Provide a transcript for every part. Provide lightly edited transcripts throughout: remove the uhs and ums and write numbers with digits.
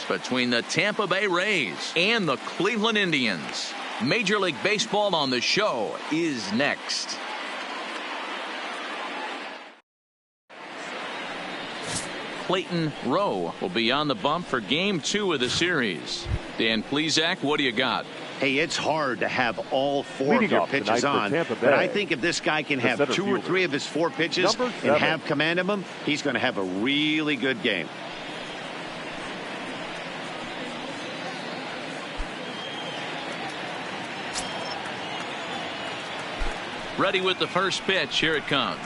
between the Tampa Bay Rays and the Cleveland Indians. Major League Baseball on the show is next. Clayton Rowe will be on the bump for Game 2 of the series. Dan Plesac, what do you got? Hey, it's hard to have all four of your pitches on, but I think if this guy can have 2 or 3 of his 4 pitches and have command of them, he's going to have a really good game. Ready with the first pitch. Here it comes.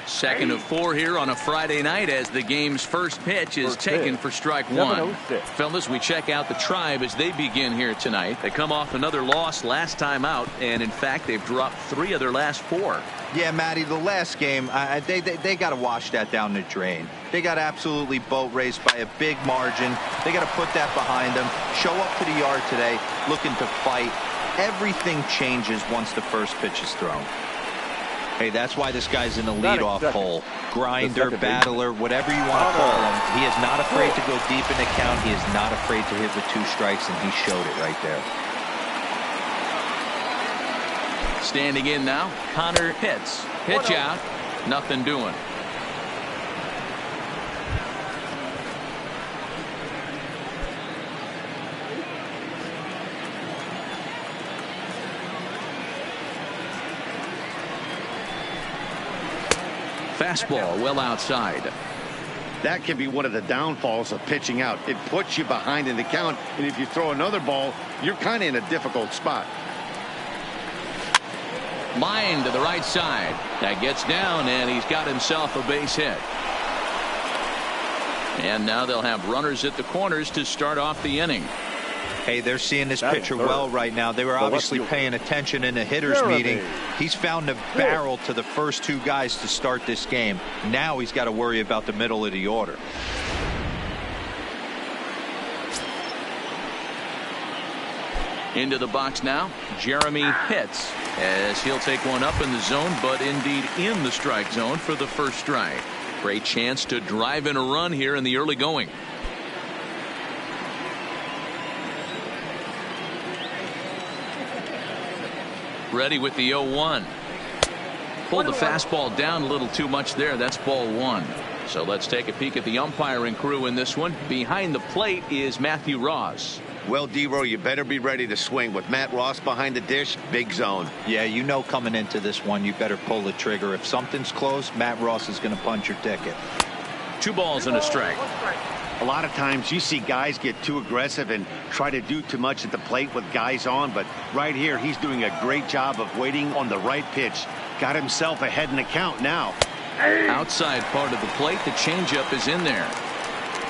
Second of 4 here on a Friday night as the game's first pitch is taken for strike 1. Fellas, we check out the Tribe as they begin here tonight. They come off another loss last time out, and in fact they've dropped 3 of their last 4. Yeah, Matty, the last game they got to wash that down the drain. They got absolutely boat raced by a big margin. They got to put that behind them, show up to the yard today looking to fight. Everything changes once the first pitch is thrown. Hey, that's why this guy's in the leadoff hole. Grinder, battler, whatever you want to call him. He is not afraid to go deep in the count. He is not afraid to hit with 2 strikes, and he showed it right there. Standing in now, Connor hits. Pitch out. Nothing doing. Fastball well outside. That can be one of the downfalls of pitching out. It puts you behind in the count, and if you throw another ball, you're kind of in a difficult spot. Line to the right side. That gets down, and he's got himself a base hit. And now they'll have runners at the corners to start off the inning. Hey, they're seeing this pitcher well right now. They were obviously paying attention in the hitters meeting. He's found a barrel to the first 2 guys to start this game. Now he's got to worry about the middle of the order. Into the box now, Jeremy hits as he'll take one up in the zone, but indeed in the strike zone for the first strike. Great chance to drive in a run here in the early going. Ready with the 0-1. Pulled the fastball down a little too much there. That's ball 1. So let's take a peek at the umpiring crew in this one. Behind the plate is Matthew Ross. Well, D-Row, you better be ready to swing. With Matt Ross behind the dish, big zone. Yeah, you know coming into this one, you better pull the trigger. If something's close, Matt Ross is going to punch your ticket. 2 balls and a strike. A lot of times you see guys get too aggressive and try to do too much at the plate with guys on, but right here he's doing a great job of waiting on the right pitch. Got himself ahead in the count now. Outside part of the plate, the changeup is in there.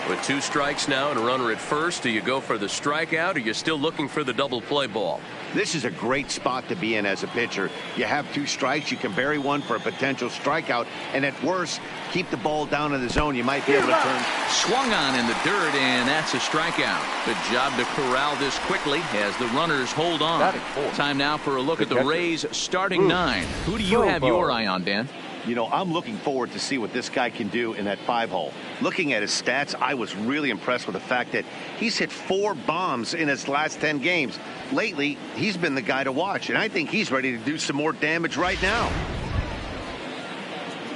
With 2 strikes now and a runner at first, do you go for the strikeout, or are you still looking for the double play ball? This is a great spot to be in as a pitcher. You have 2 strikes, you can bury one for a potential strikeout, and at worst, keep the ball down in the zone. You might be able to turn. Swung on in the dirt, and that's a strikeout. Good job to corral this quickly as the runners hold on. Time now for a look at the Rays starting 9. Who do you have your eye on, Dan? You know, I'm looking forward to see what this guy can do in that 5-hole. Looking at his stats, I was really impressed with the fact that he's hit 4 bombs in his last 10 games. Lately, he's been the guy to watch, and I think he's ready to do some more damage right now.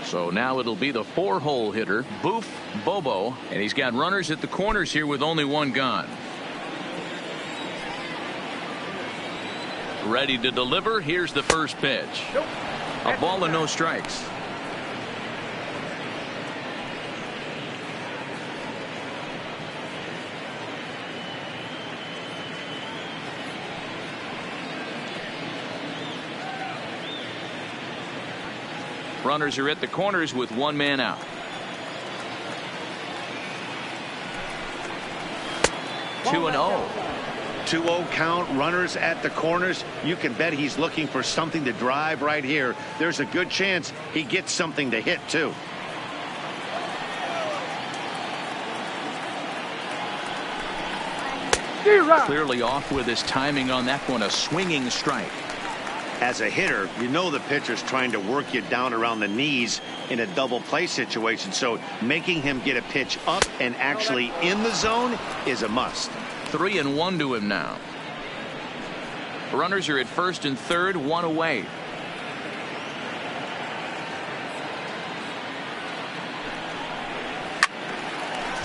So now it'll be the 4-hole hitter, Boof Bobo, and he's got runners at the corners here with only 1 gone. Ready to deliver. Here's the first pitch. A ball and no strikes. Runners are at the corners with 1 man out. Two and 0. 2-0 count, runners at the corners. You can bet he's looking for something to drive right here. There's a good chance he gets something to hit too. Clearly off with his timing on that one. A swinging strike. As a hitter, you know the pitcher's trying to work you down around the knees in a double play situation. So making him get a pitch up and actually in the zone is a must. 3-1 to him now. Runners are at first and third, one away.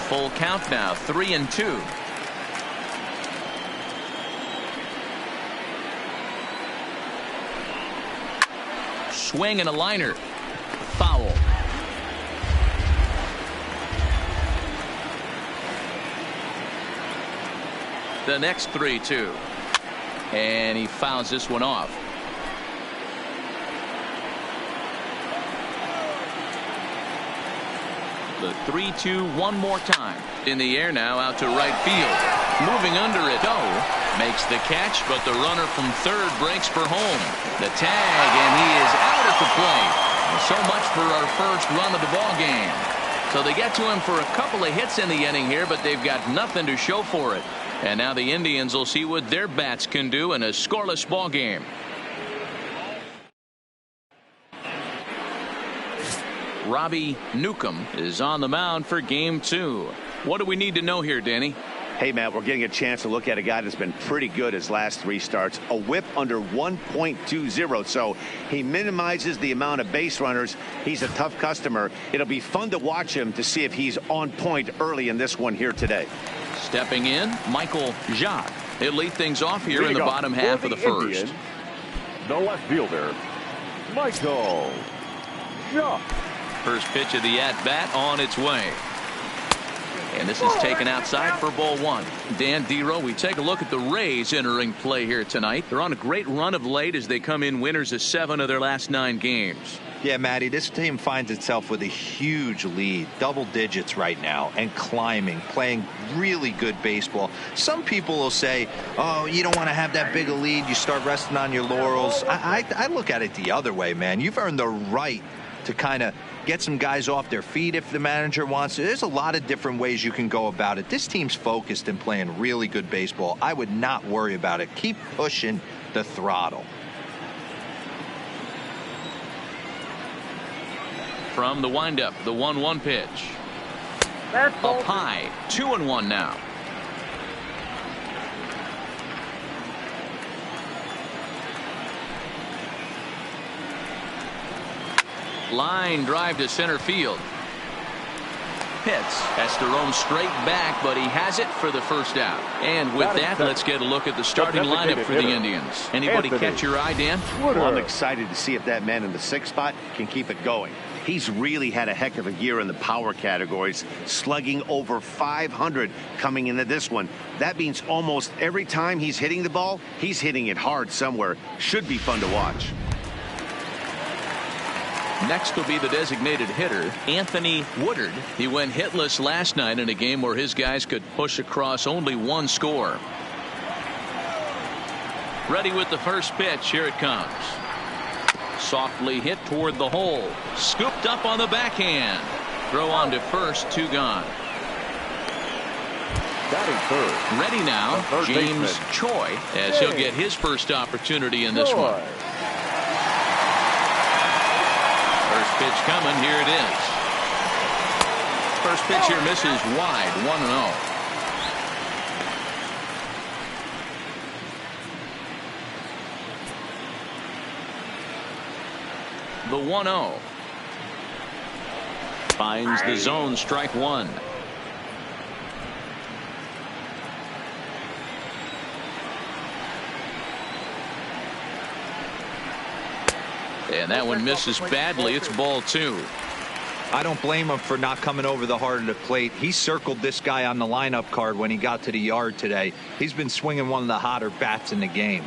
Full count now, 3-2. Swing and a liner. Foul. The next 3-2. And he fouls this one off. The 3-2 one more time. In the air now, out to right field. Moving under it. Makes the catch, but the runner from third breaks for home. The tag, and he is out at the plate. So much for our first run of the ball game. So they get to him for a couple of hits in the inning here, but they've got nothing to show for it. And now the Indians will see what their bats can do in a scoreless ball game. Robbie Newcomb is on the mound for game 2. What do we need to know here, Danny? Hey, Matt, we're getting a chance to look at a guy that's been pretty good his last 3 starts. A whip under 1.20, so he minimizes the amount of base runners. He's a tough customer. It'll be fun to watch him to see if he's on point early in this one here today. Stepping in, Michael Jacques. He'll lead things off here in the bottom half of the first. Indians, the left fielder, Michael Jacques. First pitch of the at-bat on its way. And this is taken outside for ball 1. Dan Dero, we take a look at the Rays entering play here tonight. They're on a great run of late as they come in winners of 7 of their last 9 games. Yeah, Matty, this team finds itself with a huge lead, double digits right now, and climbing, playing really good baseball. Some people will say, oh, you don't want to have that big a lead. You start resting on your laurels. I look at it the other way, man. You've earned the right to kind of get some guys off their feet if the manager wants to. There's a lot of different ways you can go about it. This team's focused and playing really good baseball. I would not worry about it. Keep pushing the throttle. From the windup, the 1-1 pitch. Up high, 2-1 now. Line drive to center field. Pitts has to roam straight back, but he has it for the first out. And with that, let's get a look at the starting lineup for the Indians. Anybody catch your eye, Dan? Well, I'm excited to see if that man in the 6th spot can keep it going. He's really had a heck of a year in the power categories, slugging over 500 coming into this one. That means almost every time he's hitting the ball, he's hitting it hard somewhere. Should be fun to watch. Next will be the designated hitter, Anthony Woodard. He went hitless last night in a game where his guys could push across only 1 score. Ready with the first pitch. Here it comes. Softly hit toward the hole. Scooped up on the backhand. Throw on to first, 2 gone. Batting third. Ready now, James Choi, as he'll get his first opportunity in this one. First pitch coming. Here it is. First pitch here misses wide. 1-0. The 1-0. Finds the zone, strike 1. And that one misses badly. It's ball 2. I don't blame him for not coming over the heart of the plate. He circled this guy on the lineup card when he got to the yard today. He's been swinging one of the hotter bats in the game.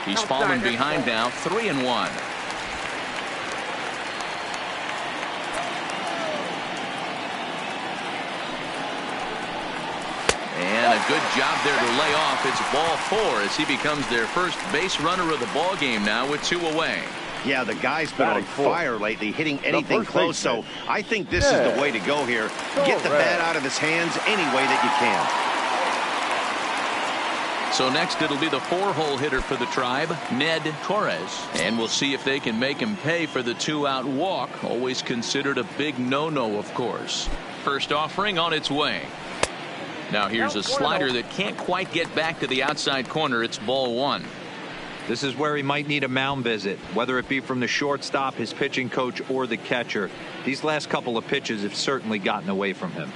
He's fallen behind now, 3-1. And a good job there to lay off. It's ball 4 as he becomes their first base runner of the ball game now with 2 away. Yeah, the guy's been on fire lately, hitting anything close, so I think this is the way to go here. Get the bat out of his hands any way that you can. So next it'll be the 4-hole hitter for the Tribe, Ned Torres. And we'll see if they can make him pay for the 2-out walk. Always considered a big no-no, of course. First offering on its way. Now here's a slider that can't quite get back to the outside corner. It's ball 1. This is where he might need a mound visit, whether it be from the shortstop, his pitching coach, or the catcher. These last couple of pitches have certainly gotten away from him.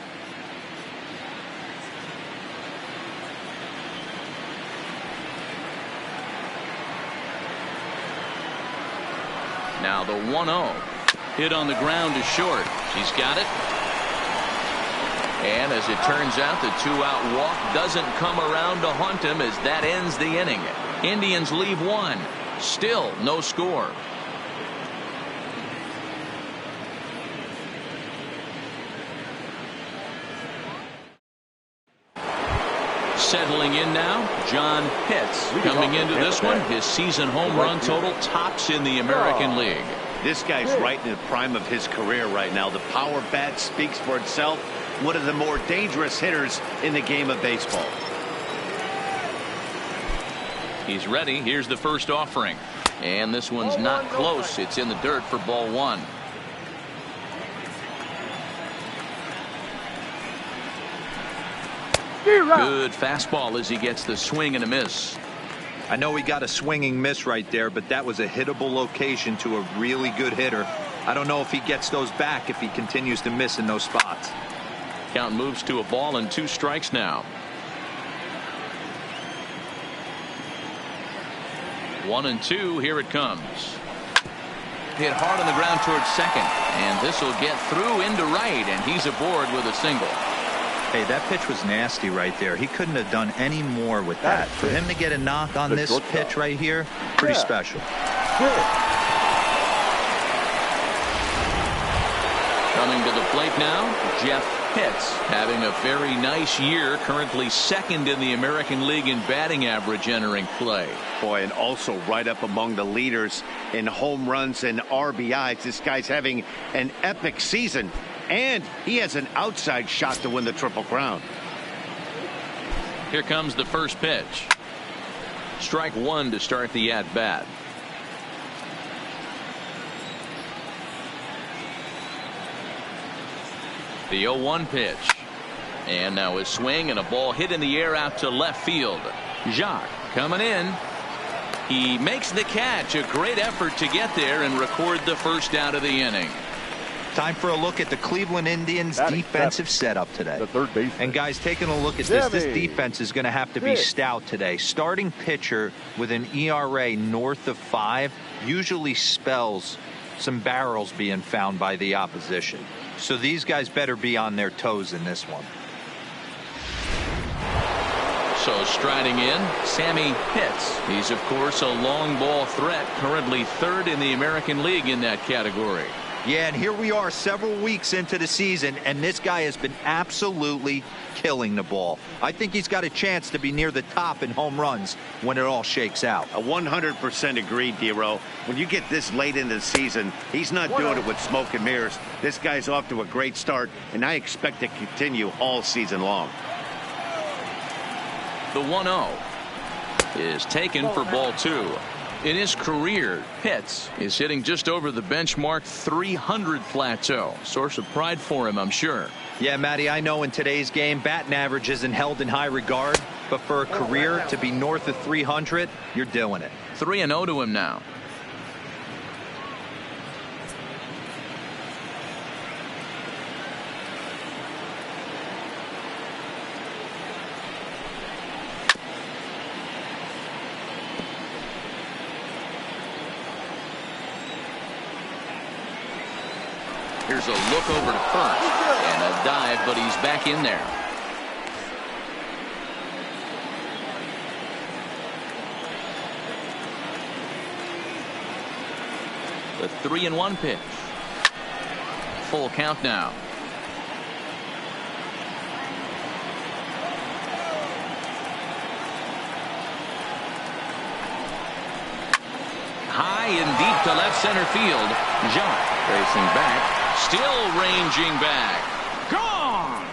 Now the 1-0. Hit on the ground to short. He's got it. And as it turns out, the 2-out walk doesn't come around to haunt him as that ends the inning. Indians leave 1. Still no score. Settling in now, John Pitts. Coming into this one, his season home run total tops in the American League. This guy's right in the prime of his career right now. The power bat speaks for itself. One of the more dangerous hitters in the game of baseball. He's ready. Here's the first offering. And this one's not close. It's in the dirt for ball 1. Good fastball as he gets the swing and a miss. I know he got a swinging miss right there, but that was a hittable location to a really good hitter. I don't know if he gets those back if he continues to miss in those spots. Count moves to a ball and 2 strikes now. 1-2. Here it comes. Hit hard on the ground towards second, and this will get through into right, and he's aboard with a single. Hey, that pitch was nasty right there. He couldn't have done any more with that. For him to get a knock on this pitch right here, pretty special. Coming to the plate now, Jeff Pitts, having a very nice year, currently second in the American League in batting average entering play. Boy, and also right up among the leaders in home runs and RBIs. This guy's having an epic season, and he has an outside shot to win the Triple Crown. Here comes the first pitch. Strike 1 to start the at-bat. The 0-1 pitch. And now a swing and a ball hit in the air out to left field. Jacques coming in. He makes the catch. A great effort to get there and record the first out of the inning. Time for a look at the Cleveland Indians defensive setup today. The third baseman. And guys, taking a look at this defense is going to have to be stout today. Starting pitcher with an ERA north of 5 usually spells some barrels being found by the opposition. So these guys better be on their toes in this one. So striding in, Sammy Pitts. He's, of course, a long ball threat, currently 3rd in the American League in that category. Yeah, and here we are several weeks into the season, and this guy has been absolutely killing the ball. I think he's got a chance to be near the top in home runs when it all shakes out. 100% agreed, D-Row. When you get this late into the season, he's not doing it with smoke and mirrors. This guy's off to a great start, and I expect to continue all season long. The 1-0 is taken for ball 2. In his career, Pitts is hitting just over the benchmark 300 plateau. Source of pride for him, I'm sure. Yeah, Matty, I know in today's game, batting average isn't held in high regard, but for a career to be north of 300, you're doing it. 3-0 to him now. Here's a look over to first and a dive, but he's back in there. The 3-1 pitch. Full count now. High and deep to left center field. Jacques racing back. Still ranging back. Gone.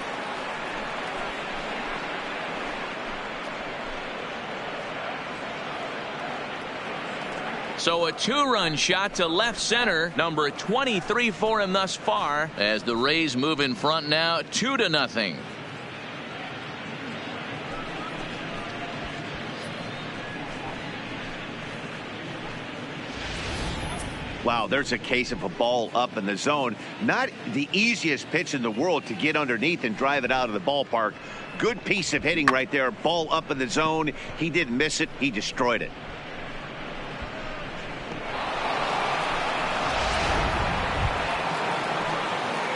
So a 2-run shot to left center, number 23 for him thus far, as the Rays move in front now 2-0. Wow, there's a case of a ball up in the zone. Not the easiest pitch in the world to get underneath and drive it out of the ballpark. Good piece of hitting right there. Ball up in the zone. He didn't miss it. He destroyed it.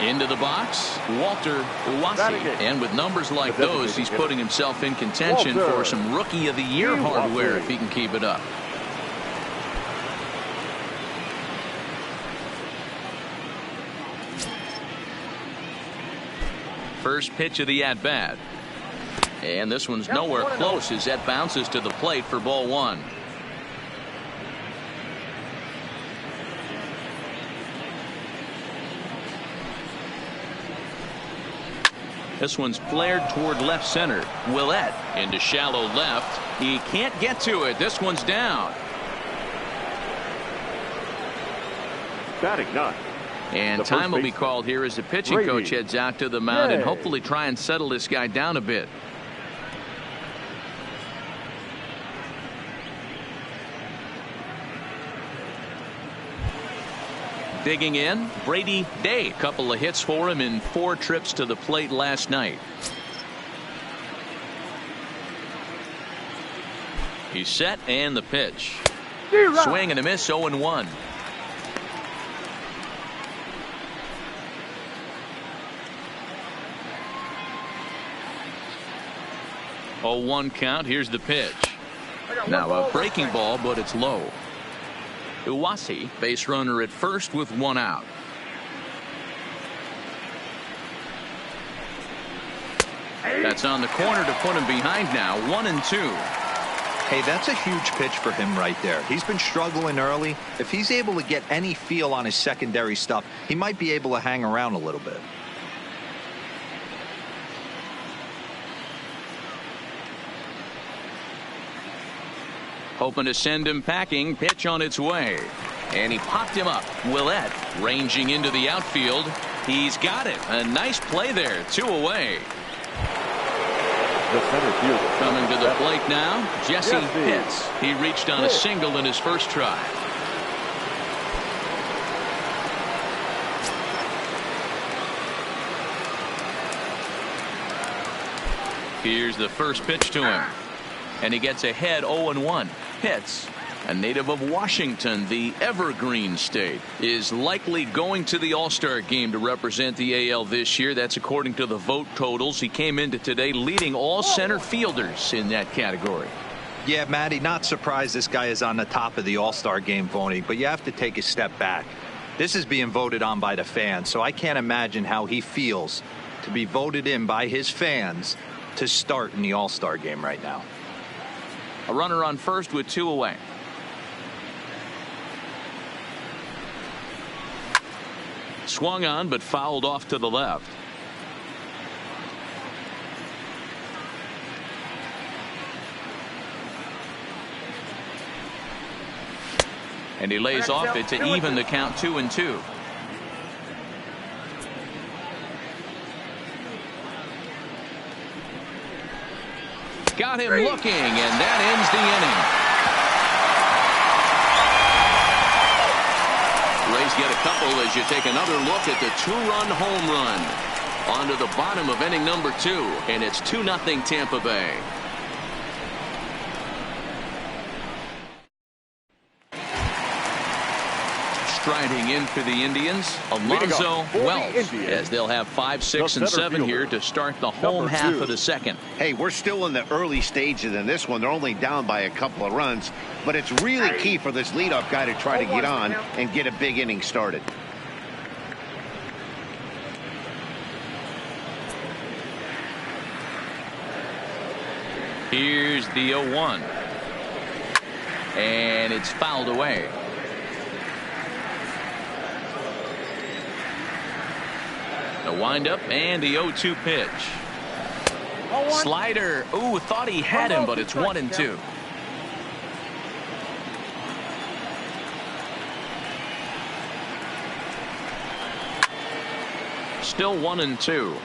Into the box, Walter Uwasi. And with numbers like those, he's putting himself in contention for some Rookie of the Year hardware if he can keep it up. First pitch of the at-bat. And this one's nowhere close as that bounces to the plate for ball 1. This one's flared toward left center. Willett into shallow left. He can't get to it. This one's down. Batting ninth. And time will be called here as the pitching coach heads out to the mound and hopefully try and settle this guy down a bit. Digging in, Brady Day. Couple of hits for him in 4 trips to the plate last night. He's set and the pitch. Swing and a miss, 0-1. Oh, 1 count. Here's the pitch. Now a breaking ball, but it's low. Uwasi, base runner at first with 1 out. That's on the corner to put him behind now. 1-2. Hey, that's a huge pitch for him right there. He's been struggling early. If he's able to get any feel on his secondary stuff, he might be able to hang around a little bit. Hoping to send him packing. Pitch on its way. And he popped him up. Willett ranging into the outfield. He's got it. A nice play there. 2 away. The center fielder coming to the plate now, Jesse Pitts. He reached on a single in his first try. Here's the first pitch to him. And he gets ahead 0-1. Pitts, a native of Washington, the Evergreen State, is likely going to the All-Star game to represent the AL this year. That's according to the vote totals. He came into today leading all center fielders in that category. Yeah, Matty, not surprised this guy is on the top of the All-Star game voting, but you have to take a step back. This is being voted on by the fans, so I can't imagine how he feels to be voted in by his fans to start in the All-Star game right now. A runner on first with 2 away. Swung on but fouled off to the left. And he lays off it to even the count 2-2. Got him looking, and that ends the inning. Rays get a couple as you take another look at the 2-run home run. On to the bottom of inning number 2, and it's 2-0 Tampa Bay. Striding in for the Indians, Alonzo Wells, as they'll have 5, 6, and 7 here to start the home half of the second. Hey, we're still in the early stages in this one. They're only down by a couple of runs, but it's really key for this leadoff guy to try to get on and get a big inning started. Here's the 0-1, and it's fouled away. The windup and the 0-2 pitch. Slider. Ooh, thought he had him, but it's 1-2. Still 1-2.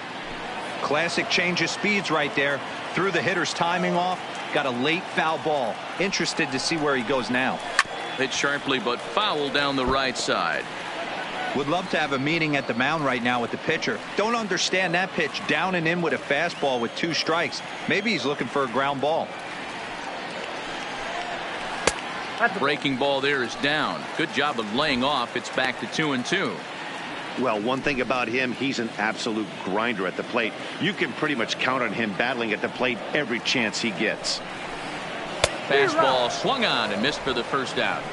Classic change of speeds right there. Threw the hitter's timing off. Got a late foul ball. Interested to see where he goes now. Hit sharply but foul down the right side. Would love to have a meeting at the mound right now with the pitcher. Don't understand that pitch down and in with a fastball with 2 strikes. Maybe he's looking for a ground ball. Breaking ball there is down. Good job of laying off. It's back to 2-2. Well, one thing about him, he's an absolute grinder at the plate. You can pretty much count on him battling at the plate every chance he gets. Fastball swung on and missed for the first out.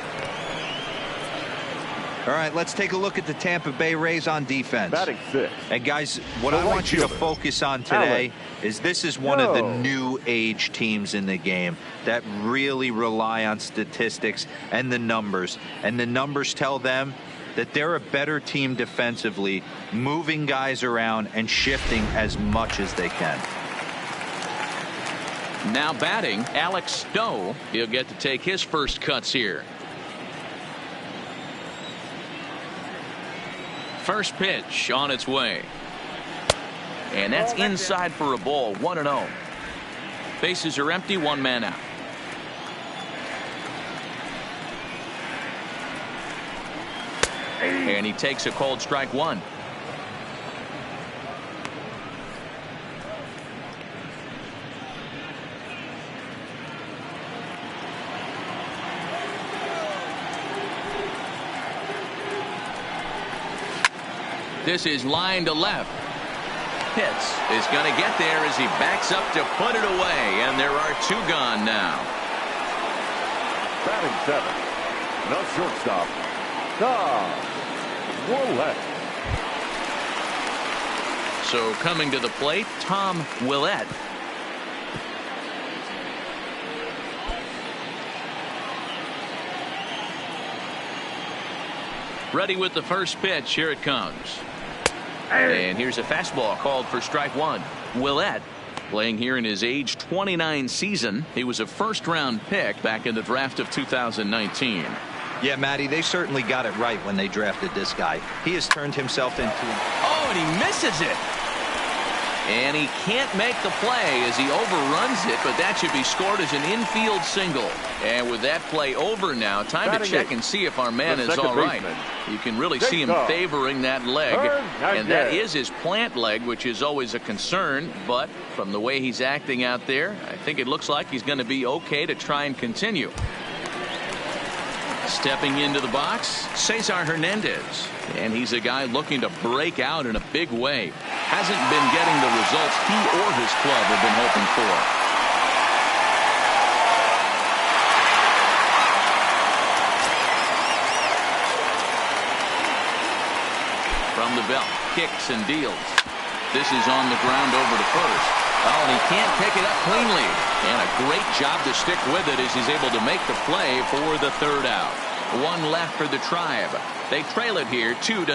All right, let's take a look at the Tampa Bay Rays on defense. Batting 6. And guys, what I want you to focus on today is this is one of the new age teams in the game that really rely on statistics and the numbers. And the numbers tell them that they're a better team defensively, moving guys around and shifting as much as they can. Now batting, Alex Stowe. He'll get to take his first cuts here. First pitch on its way. And that's inside for a ball. 1-0. Bases are empty. 1 man out. And he takes a called strike 1. This is line to left. Pitts is going to get there as he backs up to put it away. And there are 2 gone now. Batting 7. No shortstop. Tom Willett. So coming to the plate, Tom Willett. Ready with the first pitch. Here it comes. And here's a fastball called for strike 1. Willett playing here in his age 29 season. He was a first-round pick back in the draft of 2019. Yeah, Matty, they certainly got it right when they drafted this guy. He has turned himself into Oh, and he misses it. And he can't make the play as he overruns it, but that should be scored as an infield single. And with that play over now, time to check and see if our man is all right. You can really see him favoring that leg, and that is his plant leg, which is always a concern. But from the way he's acting out there, I think it looks like he's going to be okay to try and continue. Stepping into the box, Cesar Hernandez. And he's a guy looking to break out in a big way. Hasn't been getting the results he or his club have been hoping for. From the belt, kicks and deals. This is on the ground over to first. Oh, and he can't pick it up cleanly. And a great job to stick with it as he's able to make the play for the 3rd out. 1 left for the Tribe. They trail it here 2-0.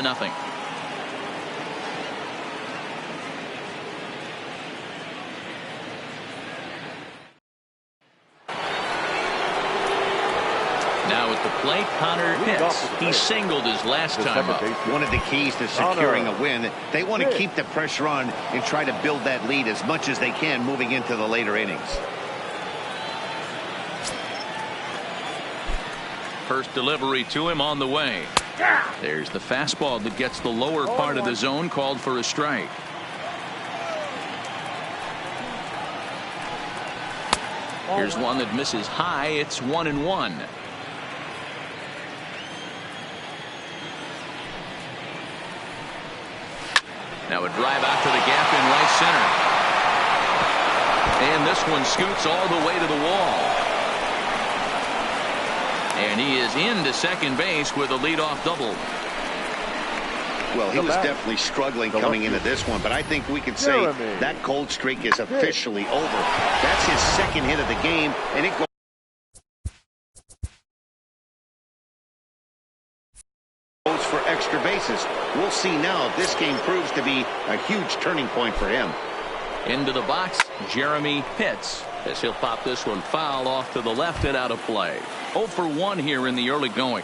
Now at the plate, Connor Pitts. He singled his last time up. One of the keys to securing a win, they want to keep the pressure on and try to build that lead as much as they can moving into the later innings. First delivery to him on the way. There's the fastball that gets the lower part of the zone, called for a strike. Here's one that misses high. It's 1-1. Now a drive out to the gap in right center. And this one scoots all the way to the wall. And he is into second base with a leadoff double. Well, he was definitely struggling coming into this one, but I think we can say that cold streak is officially over. That's his 2nd hit of the game, and it goes for extra bases. We'll see now if this game proves to be a huge turning point for him. Into the box, Jeremy Pitts, as he'll pop this one foul off to the left and out of play. 0 for 1 here in the early going.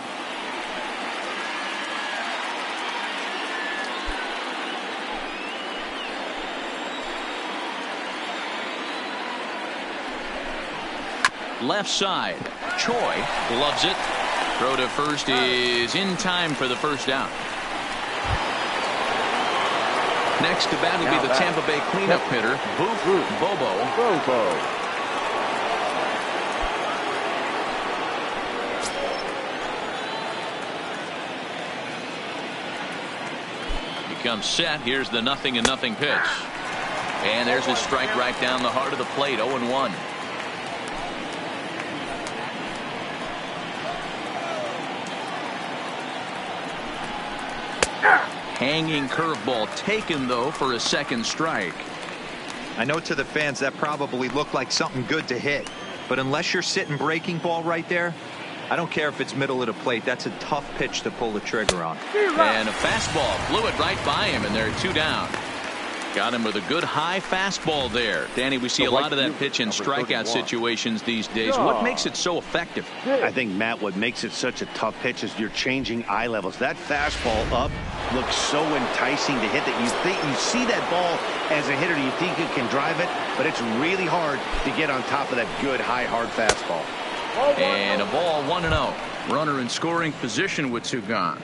left side. Choi loves it. Throw to first is in time for the first down. Next to bat will be the Tampa Bay cleanup hitter, Bobo. Becomes set. Here's the 0-0 pitch. And there's a strike right down the heart of the plate. 0-1. Hanging curveball taken, though, for a second strike. I know to the fans that probably looked like something good to hit, but unless you're sitting breaking ball right there, I don't care if it's middle of the plate. That's a tough pitch to pull the trigger on. And a fastball flew it right by him, and there are 2 down. Got him with a good high fastball there. Danny, we see a lot of that pitch in strikeout situations these days. What makes it so effective? I think, Matt, what makes it such a tough pitch is you're changing eye levels. That fastball up looks so enticing to hit that you see that ball as a hitter, you think you can drive it, but it's really hard to get on top of that good high hard fastball. And a ball 1-0. Runner in scoring position with 2 gone.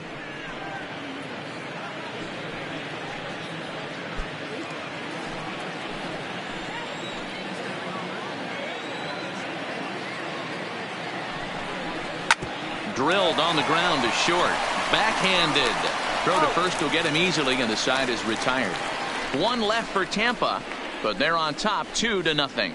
Drilled on the ground to short. Backhanded. Throw to first will get him easily, and the side is retired. 1 left for Tampa, but they're on top 2-0.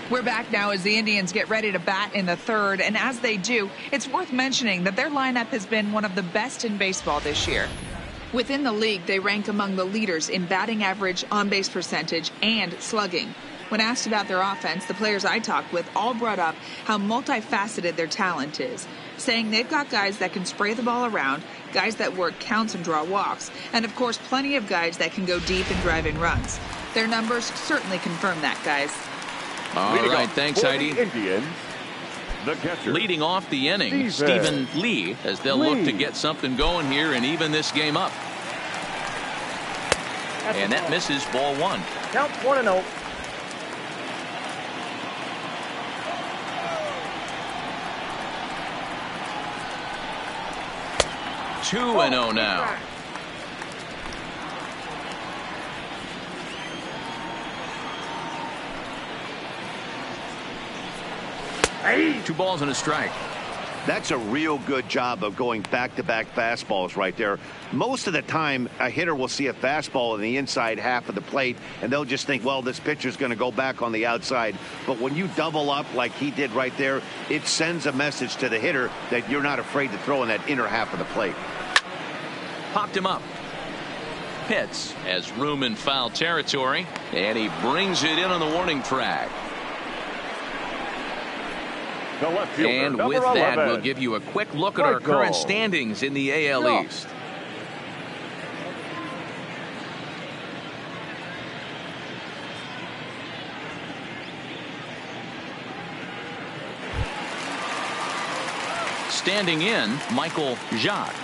We're back now as the Indians get ready to bat in the 3rd, and as they do, it's worth mentioning that their lineup has been one of the best in baseball this year. Within the league, they rank among the leaders in batting average, on-base percentage, and slugging. When asked about their offense, the players I talked with all brought up how multifaceted their talent is, saying they've got guys that can spray the ball around, guys that work counts and draw walks, and of course plenty of guys that can go deep and drive in runs. Their numbers certainly confirm that, guys. All right, thanks, Heidi. Indians, the catcher. Leading off the inning, Stephen Lee, as they'll look to get something going here and even this game up. And that misses, ball 1. Count 1-0. Two 2-0 now. Hey. 2 balls and a strike. That's a real good job of going back-to-back fastballs right there. Most of the time, a hitter will see a fastball in the inside half of the plate, and they'll just think, well, this pitcher's going to go back on the outside. But when you double up like he did right there, it sends a message to the hitter that you're not afraid to throw in that inner half of the plate. Popped him up. Pitts has room in foul territory, and he brings it in on the warning track. And with that, we'll give you a quick look at our current standings in the AL East. Standing in, Michael Jacques.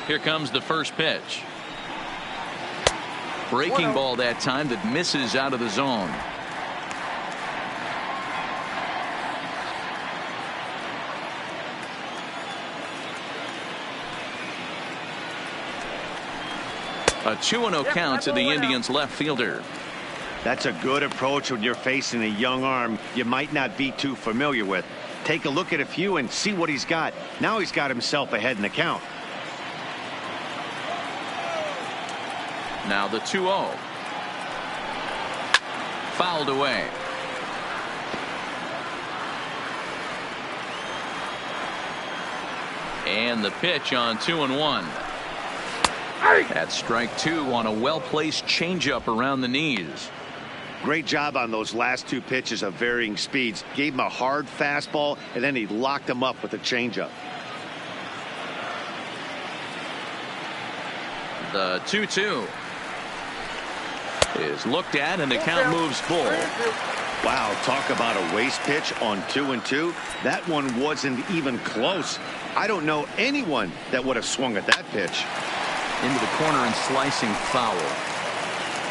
Here comes the first pitch. Breaking ball that time that misses out of the zone. A 2-0 count to the Indians left fielder. That's a good approach when you're facing a young arm you might not be too familiar with. Take a look at a few and see what he's got. Now he's got himself ahead in the count. Now the 2-0. Fouled away. And the pitch on 2-1. That's strike 2 on a well-placed changeup around the knees. Great job on those last 2 pitches of varying speeds. Gave him a hard fastball, and then he locked him up with a changeup. The 2-2 is looked at, and the count moves full. Wow, talk about a waste pitch on 2-2. That one wasn't even close. I don't know anyone that would have swung at that pitch. Into the corner and slicing foul.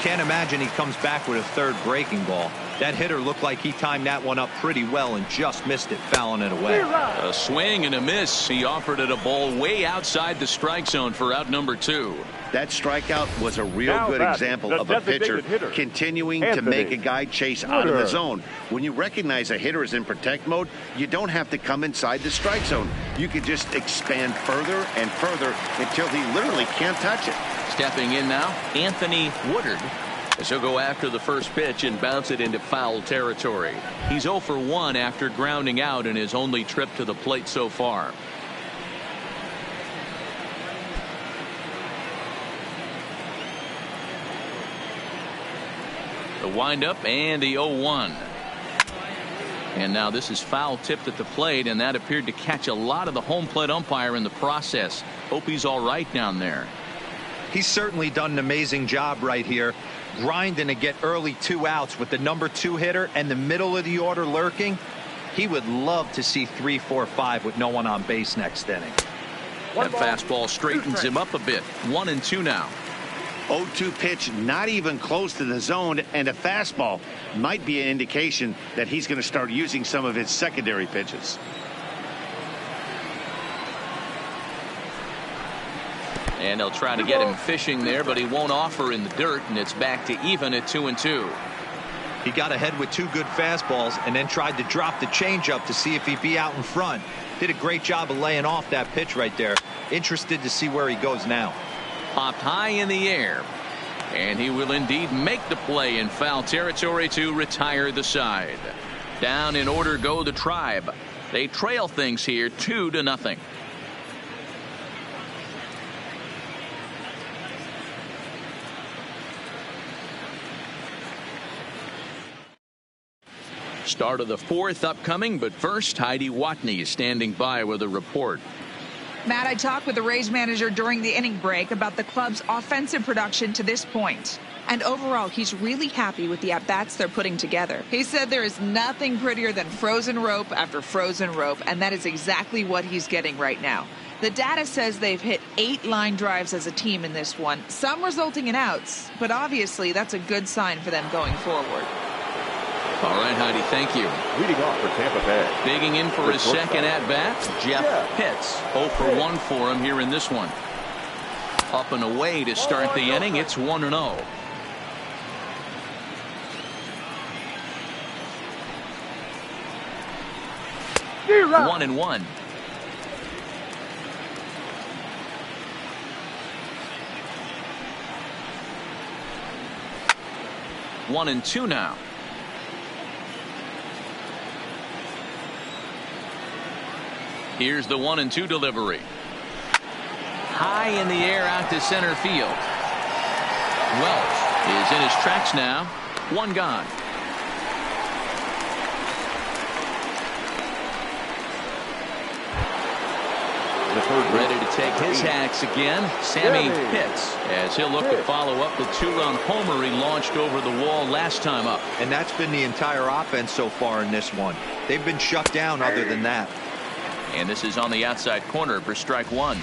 Can't imagine he comes back with a third breaking ball. That hitter looked like he timed that one up pretty well and just missed it, fouling it away. A swing and a miss. He offered it a ball way outside the strike zone for out number 2. That strikeout was a real good example of a pitcher continuing to make a guy chase out of the zone. When you recognize a hitter is in protect mode, you don't have to come inside the strike zone. You can just expand further and further until he literally can't touch it. Stepping in now, Anthony Woodard, as he'll go after the first pitch and bounce it into foul territory. He's 0 for 1 after grounding out in his only trip to the plate so far. The windup and the 0-1. And now this is foul tipped at the plate, and that appeared to catch a lot of the home plate umpire in the process. Hope he's all right down there. He's certainly done an amazing job right here, grinding to get early 2 outs with the number 2 hitter and the middle of the order lurking. He would love to see 3, 4, 5 with no one on base next inning. That fastball straightens him up a bit. 1-2 now. 0-2 pitch, not even close to the zone, and a fastball might be an indication that he's going to start using some of his secondary pitches. And they'll try to get him fishing there, but he won't offer in the dirt, and it's back to even at 2-2. He got ahead with 2 good fastballs and then tried to drop the changeup to see if he'd be out in front. Did a great job of laying off that pitch right there. Interested to see where he goes now. Popped high in the air, and he will indeed make the play in foul territory to retire the side. Down in order go the Tribe. They trail things here 2-0. Start of the 4th upcoming, but first Heidi Watney is standing by with a report. Matt, I talked with the Rays manager during the inning break about the club's offensive production to this point. And overall, he's really happy with the at-bats they're putting together. He said there is nothing prettier than frozen rope after frozen rope, and that is exactly what he's getting right now. The data says they've hit 8 line drives as a team in this one, some resulting in outs, but obviously that's a good sign for them going forward. All right, Heidi, thank you. Leading off for Tampa Bay. Digging in for his second at-bat, Jeff Pitts. 0 for 1 for him here in this one. Up and away to start the inning. It's 1-0. 1-1. One and two now. Here's the 1-2 delivery. High in the air out to center field. Welch is in his tracks now. One gone. Ready to take his hacks again, Sammy Pitts, as he'll look to follow up the 2-run homer he launched over the wall last time up. And that's been the entire offense so far in this one. They've been shut down other than that. And this is on the outside corner for strike one.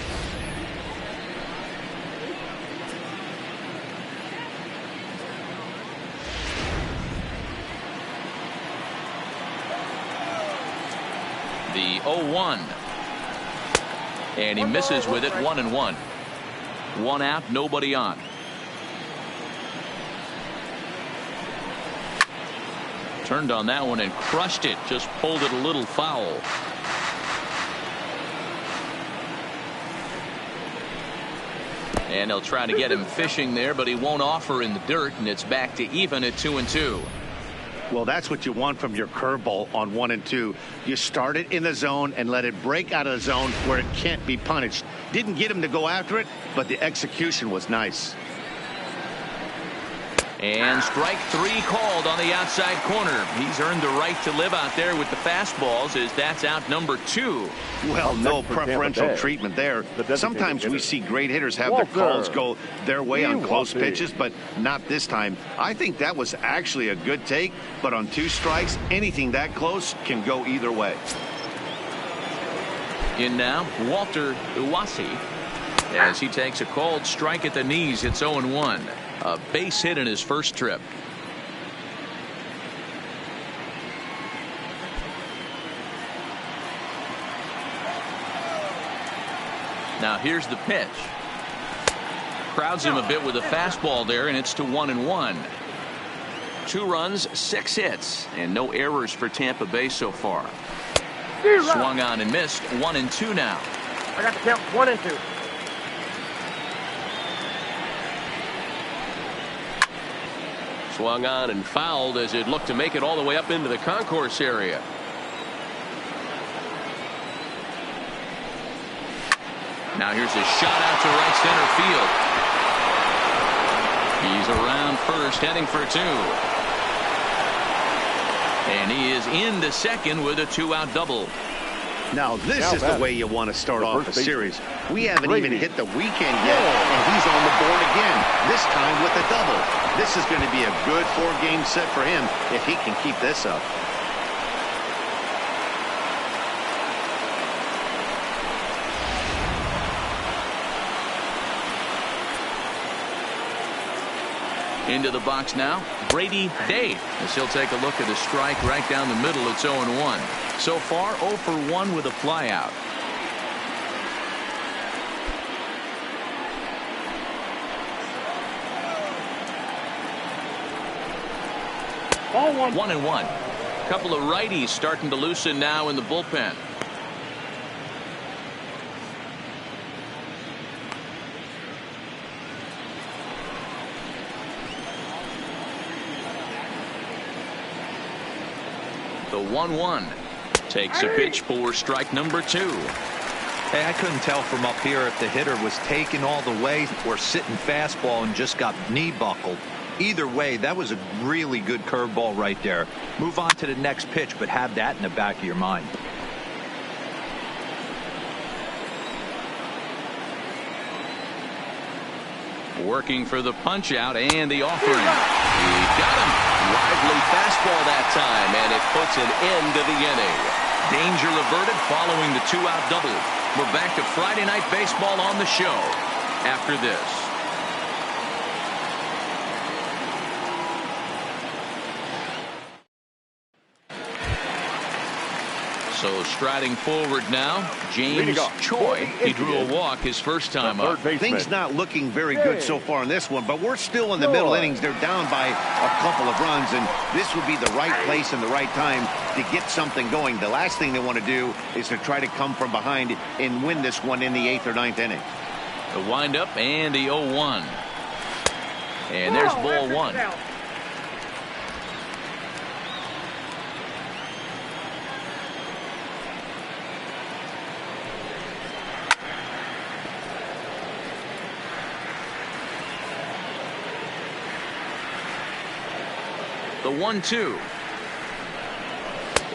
The 0-1. And he misses with it. 1-1. One out, nobody on. Turned on that one and crushed it. Just pulled it a little foul. And they'll try to get him fishing there, but he won't offer in the dirt, and it's back to even at 2-2. Well, that's what you want from your curveball on 1-2. You start it in the zone and let it break out of the zone where it can't be punished. Didn't get him to go after it, but the execution was nice. And strike 3 called on the outside corner. He's earned the right to live out there with the fastballs, as that's out number 2. Well, no preferential treatment there. Sometimes we see great hitters have their calls go their way on close pitches, but not this time. I think that was actually a good take, but on 2 strikes, anything that close can go either way. In now, Walter Uwasi, as he takes a called strike at the knees. It's 0-1. A base hit in his first trip. Now here's the pitch. Crowds him a bit with a fastball there, and it's to 1-1. 2 runs, 6 hits, and no errors for Tampa Bay so far. Swung on and missed. 1-2 now. I got the count 1 and 2. Swung on and fouled as it looked to make it all the way up into the concourse area. Now here's a shot out to right center field. He's around first, heading for 2. And he is into second with a 2-out double. Now this is the way you want to start off a series. We haven't even hit the weekend yet, and he's on the board again, this time with a double. This is going to be a good 4-game set for him if he can keep this up. Into the box now, Brady Day, as he'll take a look at a strike right down the middle. It's 0-1. So far 0 for 1 with a flyout. Ball 1. 1-1. Couple of righties starting to loosen now in the bullpen. The 1-1 takes a pitch for strike number 2. Hey, I couldn't tell from up here if the hitter was taking all the way or sitting fastball and just got knee buckled. Either way, that was a really good curveball right there. Move on to the next pitch, but have that in the back of your mind. Working for the punch out and the offering. He got him. Lively fastball that time, and it puts an end to the inning. Danger averted following the 2-out double. We're back to Friday Night Baseball on the show after this. So striding forward now, James Choi. He drew a walk his first time up. Things not looking very good so far in this one, but we're still in the middle innings. They're down by a couple of runs, and this would be the right place and the right time to get something going. The last thing they want to do is to try to come from behind and win this one in the 8th or 9th inning. The windup and the 0-1. And there's ball 1. The 1-2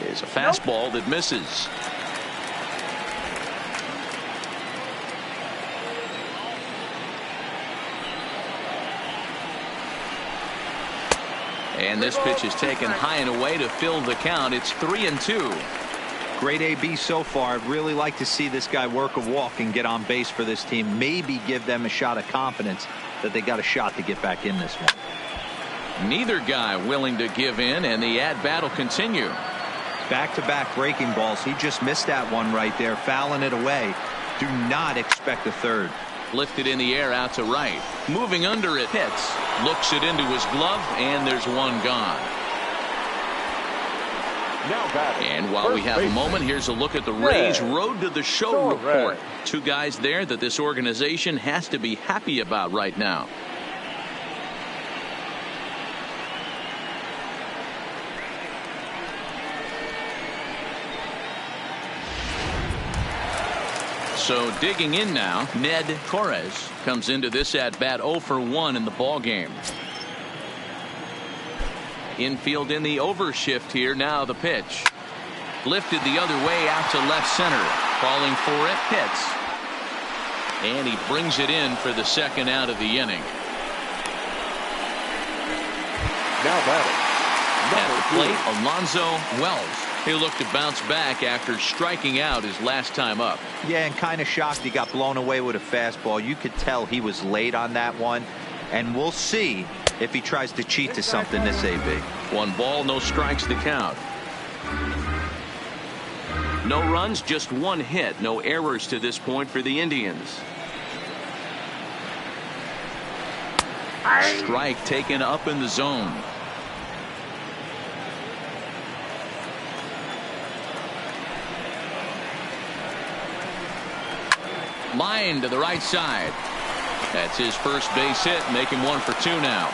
is a fastball that misses. And this pitch is taken high and away to fill the count. It's 3-2. Great AB so far. I'd really like to see this guy work a walk and get on base for this team. Maybe give them a shot of confidence that they got a shot to get back in this one. Neither guy willing to give in, and the at-bat will continue. Back-to-back breaking balls. He just missed that one right there, fouling it away. Do not expect a third. Lifted in the air out to right. Moving under it, hits. Looks it into his glove, and there's one gone. And while we have a moment, here's a look at the Rays' Road to the Show report. 2 guys there that this organization has to be happy about right now. So digging in now, Ned Torres comes into this at bat 0 for 1 in the ball game. Infield in the overshift here. Now the pitch. Lifted the other way out to left center. Falling for it. Hits. And he brings it in for the second out of the inning. Now batting. At the plate, Alonzo Wells. He'll look to bounce back after striking out his last time up. Yeah, and kind of shocked he got blown away with a fastball. You could tell he was late on that one. And we'll see if he tries to cheat to something this AB. 1 ball, no strikes to count. No runs, just 1 hit. No errors to this point for the Indians. Strike taken up in the zone. Line to the right side. That's his first base hit, making 1 for 2 now.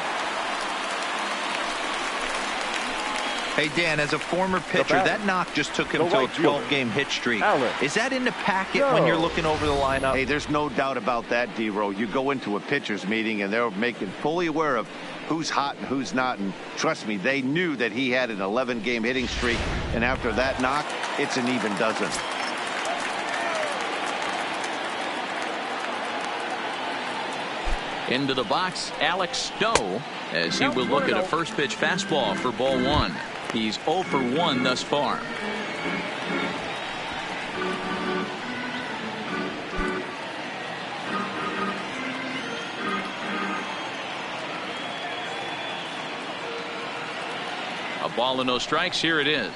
Hey, Dan, as a former pitcher, that knock just took him to a 12-game hit streak. Is that in the packet when you're looking over the lineup? Hey, there's no doubt about that, D-Row. You go into a pitcher's meeting, and they're making fully aware of who's hot and who's not. And trust me, they knew that he had an 11-game hitting streak. And after that knock, it's an even dozen. Into the box, Alex Stowe, as he will look at a first pitch fastball for ball 1. He's 0 for 1 thus far. A ball and no strikes. Here it is.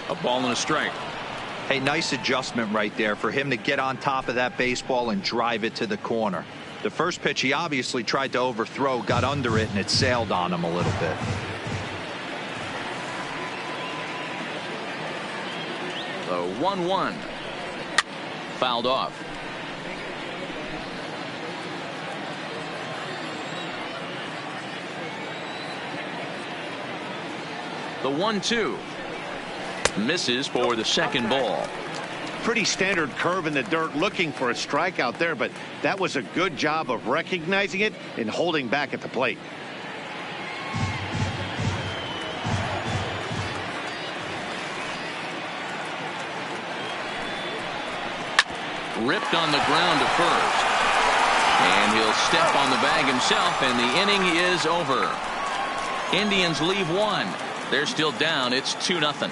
A ball and a strike. Hey, nice adjustment right there for him to get on top of that baseball and drive it to the corner. The first pitch he obviously tried to overthrow, got under it, and it sailed on him a little bit. The 1-1. Fouled off. The 1-2. Misses for the second ball. Pretty standard curve in the dirt, looking for a strikeout there, but that was a good job of recognizing it and holding back at the plate. Ripped on the ground to first. And he'll step on the bag himself, and the inning is over. Indians leave 1. They're still down. It's 2-0.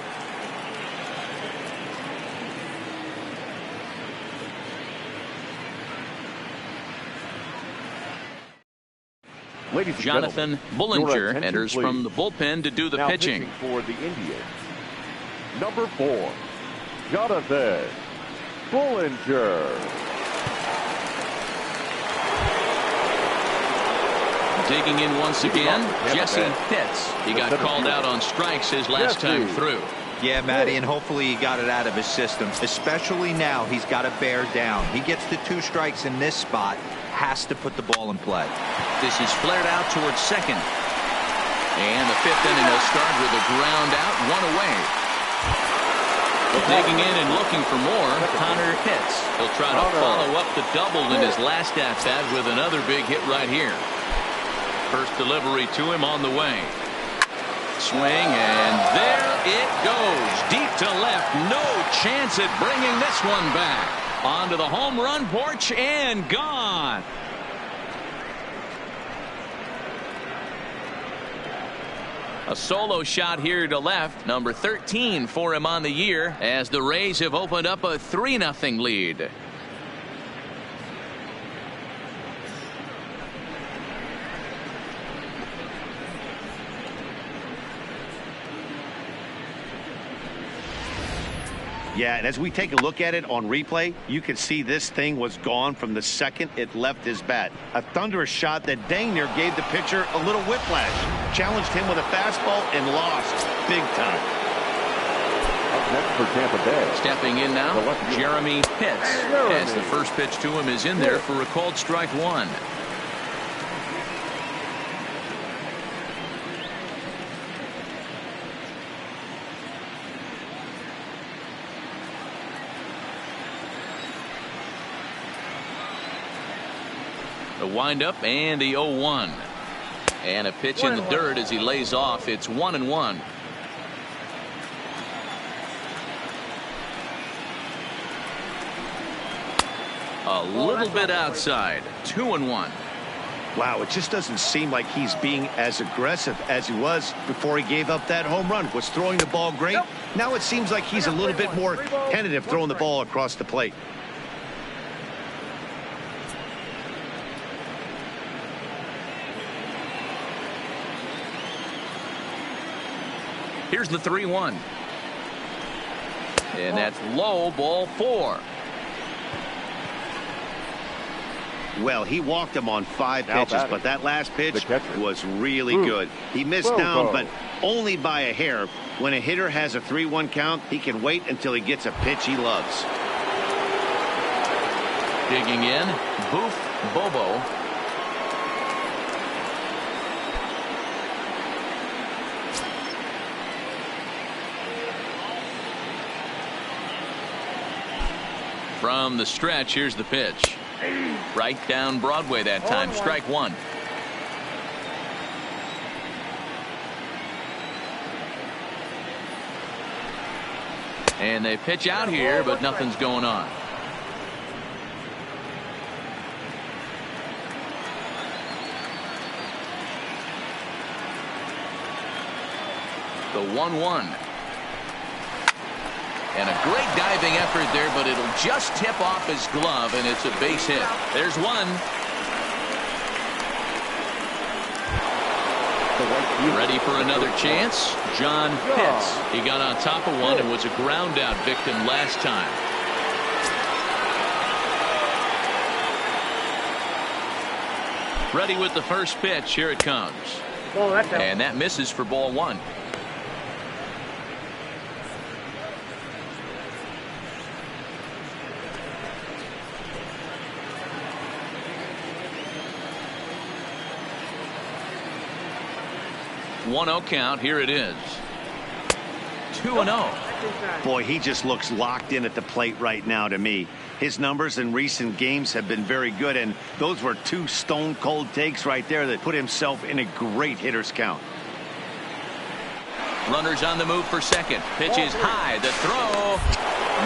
Ladies and Jonathan Bullinger enters from the bullpen to do the pitching. For the Indians, number 4, Jonathan Bullinger. Digging in once again, Jesse Pitts. He got called out on strikes his last time through. Yeah, Matty, and hopefully he got it out of his system. Especially now, he's got to bear down. He gets the 2 strikes in this spot, has to put the ball in play. This is flared out towards second. And the 5th inning will start with a ground out, 1 away. Digging in and looking for more, Connor Pitts. He'll try to follow up the double in his last at-bat with another big hit right here. First delivery to him on the way. Swing, and there it goes. Deep to left. No chance at bringing this one back. Onto the home run porch and gone. A solo shot here to left. Number 13 for him on the year as the Rays have opened up a 3-0 lead. Yeah, and as we take a look at it on replay, you can see this thing was gone from the second it left his bat. A thunderous shot that dang near gave the pitcher a little whiplash. Challenged him with a fastball and lost big time. Up next for Tampa Bay. Stepping in now, Jeremy Pitts. As the first pitch to him is in there for a called strike 1. The windup and the 0-1. And a pitch in the dirt as he lays off. It's 1-1. A little bit outside. 2-1. Wow, it just doesn't seem like he's being as aggressive as he was before he gave up that home run. Was throwing the ball great. Now it seems like he's a little bit more tentative throwing the ball across the plate. Here's the 3-1. And that's low, ball 4. Well, he walked him on 5 pitches, but that last pitch was really good. He missed down, but only by a hair. When a hitter has a 3-1 count, he can wait until he gets a pitch he loves. Digging in, Boof Bobo. From the stretch, here's the pitch. Right down Broadway that time. Strike 1. And they pitch out here, but nothing's going on. The 1-1. And a great diving effort there, but it'll just tip off his glove, and it's a base hit. There's one. Ready for another chance? John Pitts. He got on top of one and was a ground out victim last time. Ready with the first pitch. Here it comes. And that misses for ball 1. One-0 count. Here it is. 2-0. Boy, he just looks locked in at the plate right now to me. His numbers in recent games have been very good, and those were 2 stone-cold takes right there that put himself in a great hitter's count. Runners on the move for second. Pitch is high. The throw.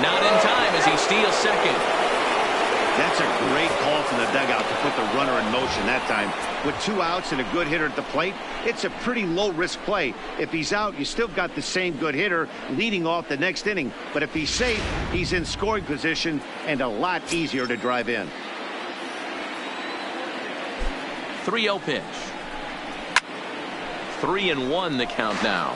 Not in time as he steals second. That's a great call from the dugout to put the runner in motion that time. With 2 outs and a good hitter at the plate, it's a pretty low-risk play. If he's out, you still got the same good hitter leading off the next inning. But if he's safe, he's in scoring position and a lot easier to drive in. 3-0 pitch. 3-1 the count now.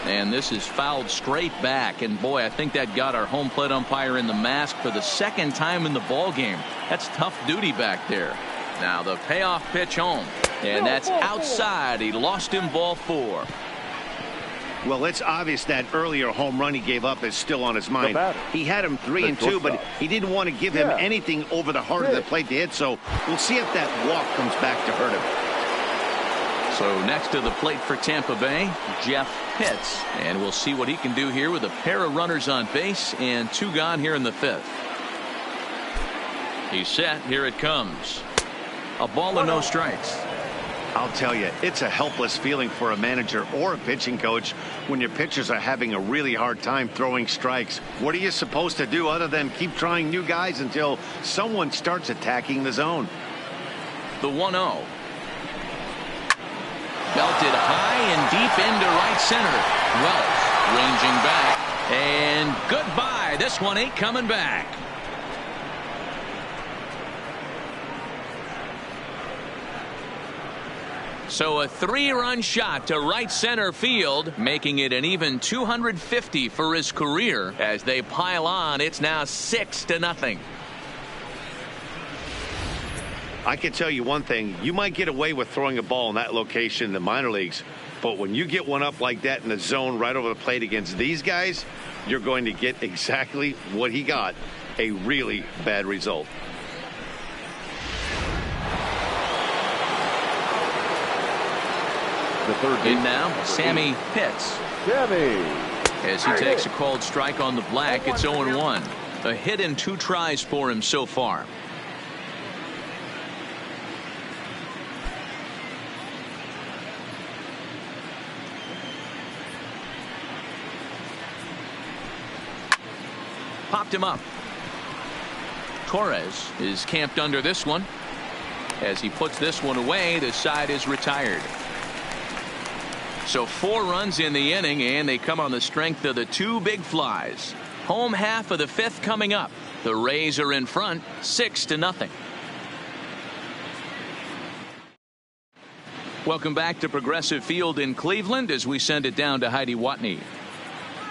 And this is fouled straight back, and boy, I think that got our home plate umpire in the mask for the second time in the ball game. That's tough duty back there. Now the payoff pitch home, and that's outside. He lost him, ball 4. Well, it's obvious that earlier home run he gave up is still on his mind. He had him 3-2, but he didn't want to give him anything over the heart of the plate to hit, so we'll see if that walk comes back to hurt him. So next to the plate for Tampa Bay, Jeff Pitts. And we'll see what he can do here with a pair of runners on base and 2 gone here in the 5th. He's set. Here it comes. A ball and no strikes. I'll tell you, it's a helpless feeling for a manager or a pitching coach when your pitchers are having a really hard time throwing strikes. What are you supposed to do other than keep trying new guys until someone starts attacking the zone? The 1-0. Belted high and deep into right center. Wells ranging back. And goodbye. This one ain't coming back. So a 3-run shot to right center field, making it an even 250 for his career. As they pile on, it's now 6-0. I can tell you one thing. You might get away with throwing a ball in that location in the minor leagues, but when you get one up like that in the zone right over the plate against these guys, you're going to get exactly what he got, a really bad result. The third in now, Sammy Pitts. Sammy As he takes a called strike on the black, it's 0-1. A hit and 2 tries for him so far. Popped him up. Torres is camped under this one. As he puts this one away, the side is retired. So 4 runs in the inning, and they come on the strength of the 2 big flies. Home half of the 5th coming up. The Rays are in front 6-0. Welcome back to Progressive Field in Cleveland as we send it down to Heidi Watney.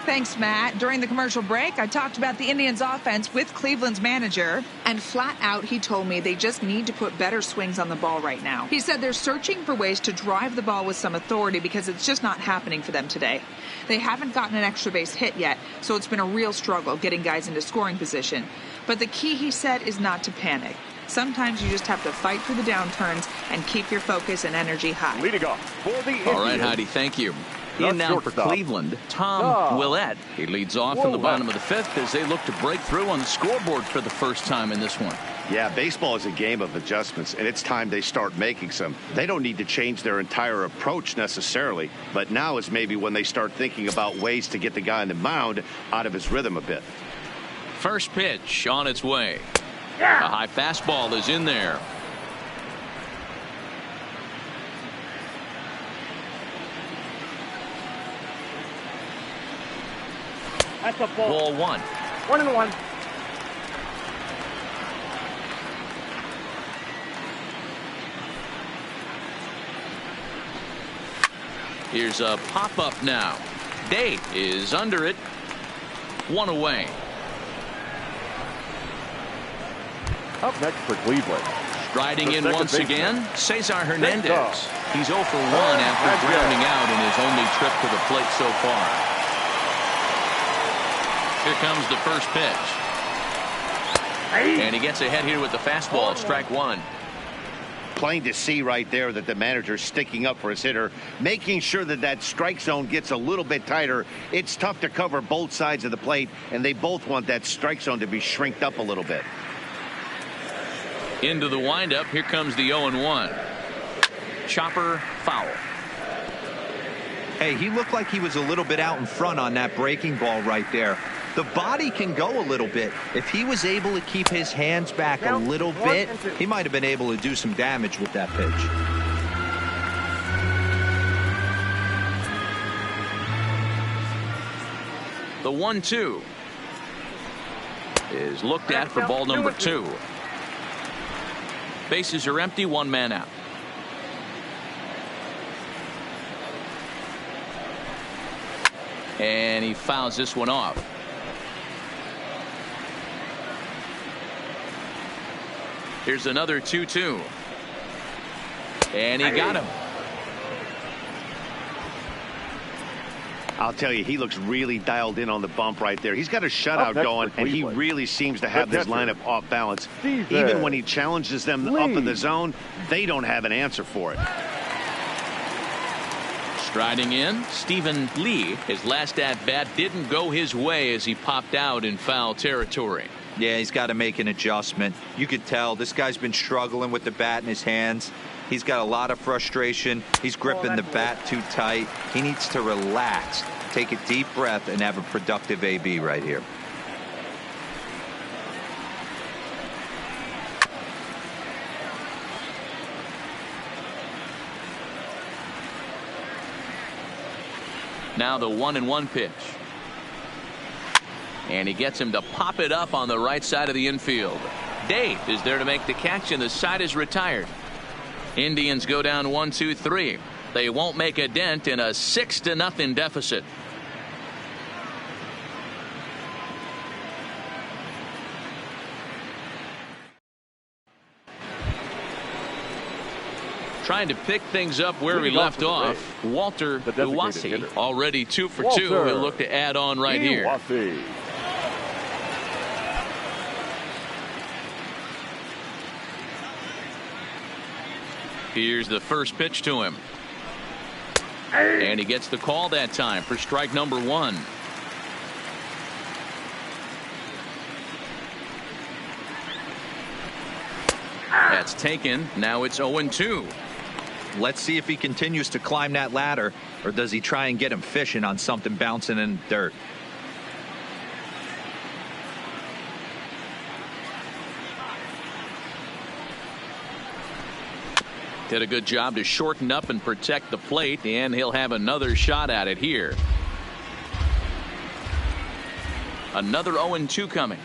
Thanks, Matt. During the commercial break, I talked about the Indians offense with Cleveland's manager, and flat out he told me they just need to put better swings on the ball right now. He said they're searching for ways to drive the ball with some authority because it's just not happening for them today. They haven't gotten an extra base hit yet, so it's been a real struggle getting guys into scoring position. But the key, he said, is not to panic. Sometimes you just have to fight through the downturns and keep your focus and energy high. Leading off for the Indians. All right, Heidi, thank you. In now for Cleveland, Tom Willett. He leads off in the bottom of the 5th as they look to break through on the scoreboard for the first time in this one. Yeah, baseball is a game of adjustments, and it's time they start making some. They don't need to change their entire approach necessarily, but now is maybe when they start thinking about ways to get the guy on the mound out of his rhythm a bit. First pitch on its way. A high fastball is in there. That's a ball. Ball 1. 1-1. Here's a pop-up now. Day is under it. 1 away. Up next for Cleveland. Striding in once again, Cesar Hernandez. He's 0 for 1 Oh, after grounding out in his only trip to the plate so far. Here comes the first pitch. And he gets ahead here with the fastball, strike 1. Plain to see right there that the manager's sticking up for his hitter, making sure that that strike zone gets a little bit tighter. It's tough to cover both sides of the plate, and they both want that strike zone to be shrinked up a little bit. Into the windup, here comes the 0-1. Chopper foul. Hey, he looked like he was a little bit out in front on that breaking ball right there. The body can go a little bit. If he was able to keep his hands back a little bit, he might have been able to do some damage with that pitch. The 1-2 is looked at for ball number 2. Bases are empty, 1 man out. And he fouls this one off. Here's another 2-2. And he got him. I'll tell you, he looks really dialed in on the bump right there. He's got a shutout going, and he really seems to have this lineup off balance. Even when he challenges them up in the zone, they don't have an answer for it. Striding in, Stephen Lee. His last at-bat didn't go his way as he popped out in foul territory. Yeah, he's got to make an adjustment. You could tell this guy's been struggling with the bat in his hands. He's got a lot of frustration. He's gripping the bat too tight. He needs to relax, take a deep breath, and have a productive AB right here. Now the 1-1 pitch. And he gets him to pop it up on the right side of the infield. Day is there to make the catch, and the side is retired. Indians go down 1-2-3. They won't make a dent in a 6-0 deficit. Trying to pick things up where we left off. Walter Iwasi already 2 for 2. He'll look to add on right here. Here's the first pitch to him. And he gets the call that time for strike number 1. That's taken. Now it's 0-2. Let's see if he continues to climb that ladder, or does he try and get him fishing on something bouncing in the dirt. Did a good job to shorten up and protect the plate, and he'll have another shot at it here. Another 0-2 coming.